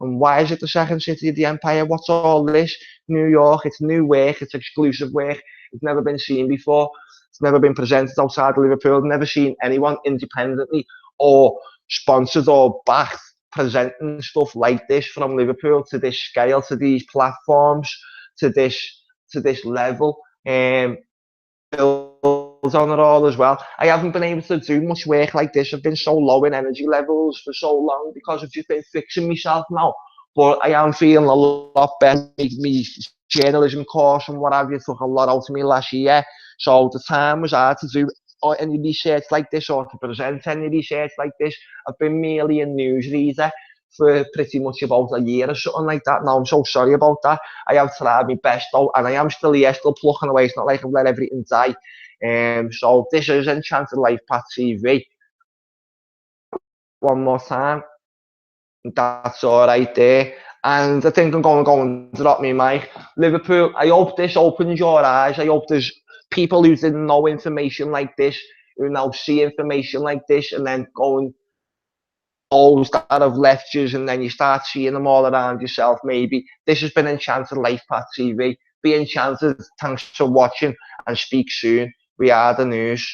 And why is it the second city of the empire? What's all this? New York, it's new work, it's exclusive work. It's never been seen before. It's never been presented outside of Liverpool. Never seen anyone independently or sponsored or backed presenting stuff like this from Liverpool to this scale, to these platforms, to this level. Builds on it all as well. I haven't been able to do much work like this. I've been so low in energy levels for so long because I've just been fixing myself now. But I am feeling a lot better. Me journalism course and what have you took a lot out of me last year. So the time was hard to do any research like this or to present any research like this. I've been merely a newsreader for pretty much about a year or something like that. Now I'm so sorry about that. I have tried my best though, and I am still here, still plucking away. It's not like I've let everything die. So this is Enchanted Life Path TV. One more time. That's all right there. And I think I'm going to drop me mic. Liverpool, I hope this opens your eyes. I hope there's people who didn't know information like this, who now see information like this and then going those that have left you and then you start seeing them all around yourself maybe. This has been Enchanted Life Path TV. Be enchanted. Thanks for watching and speak soon. We are the news.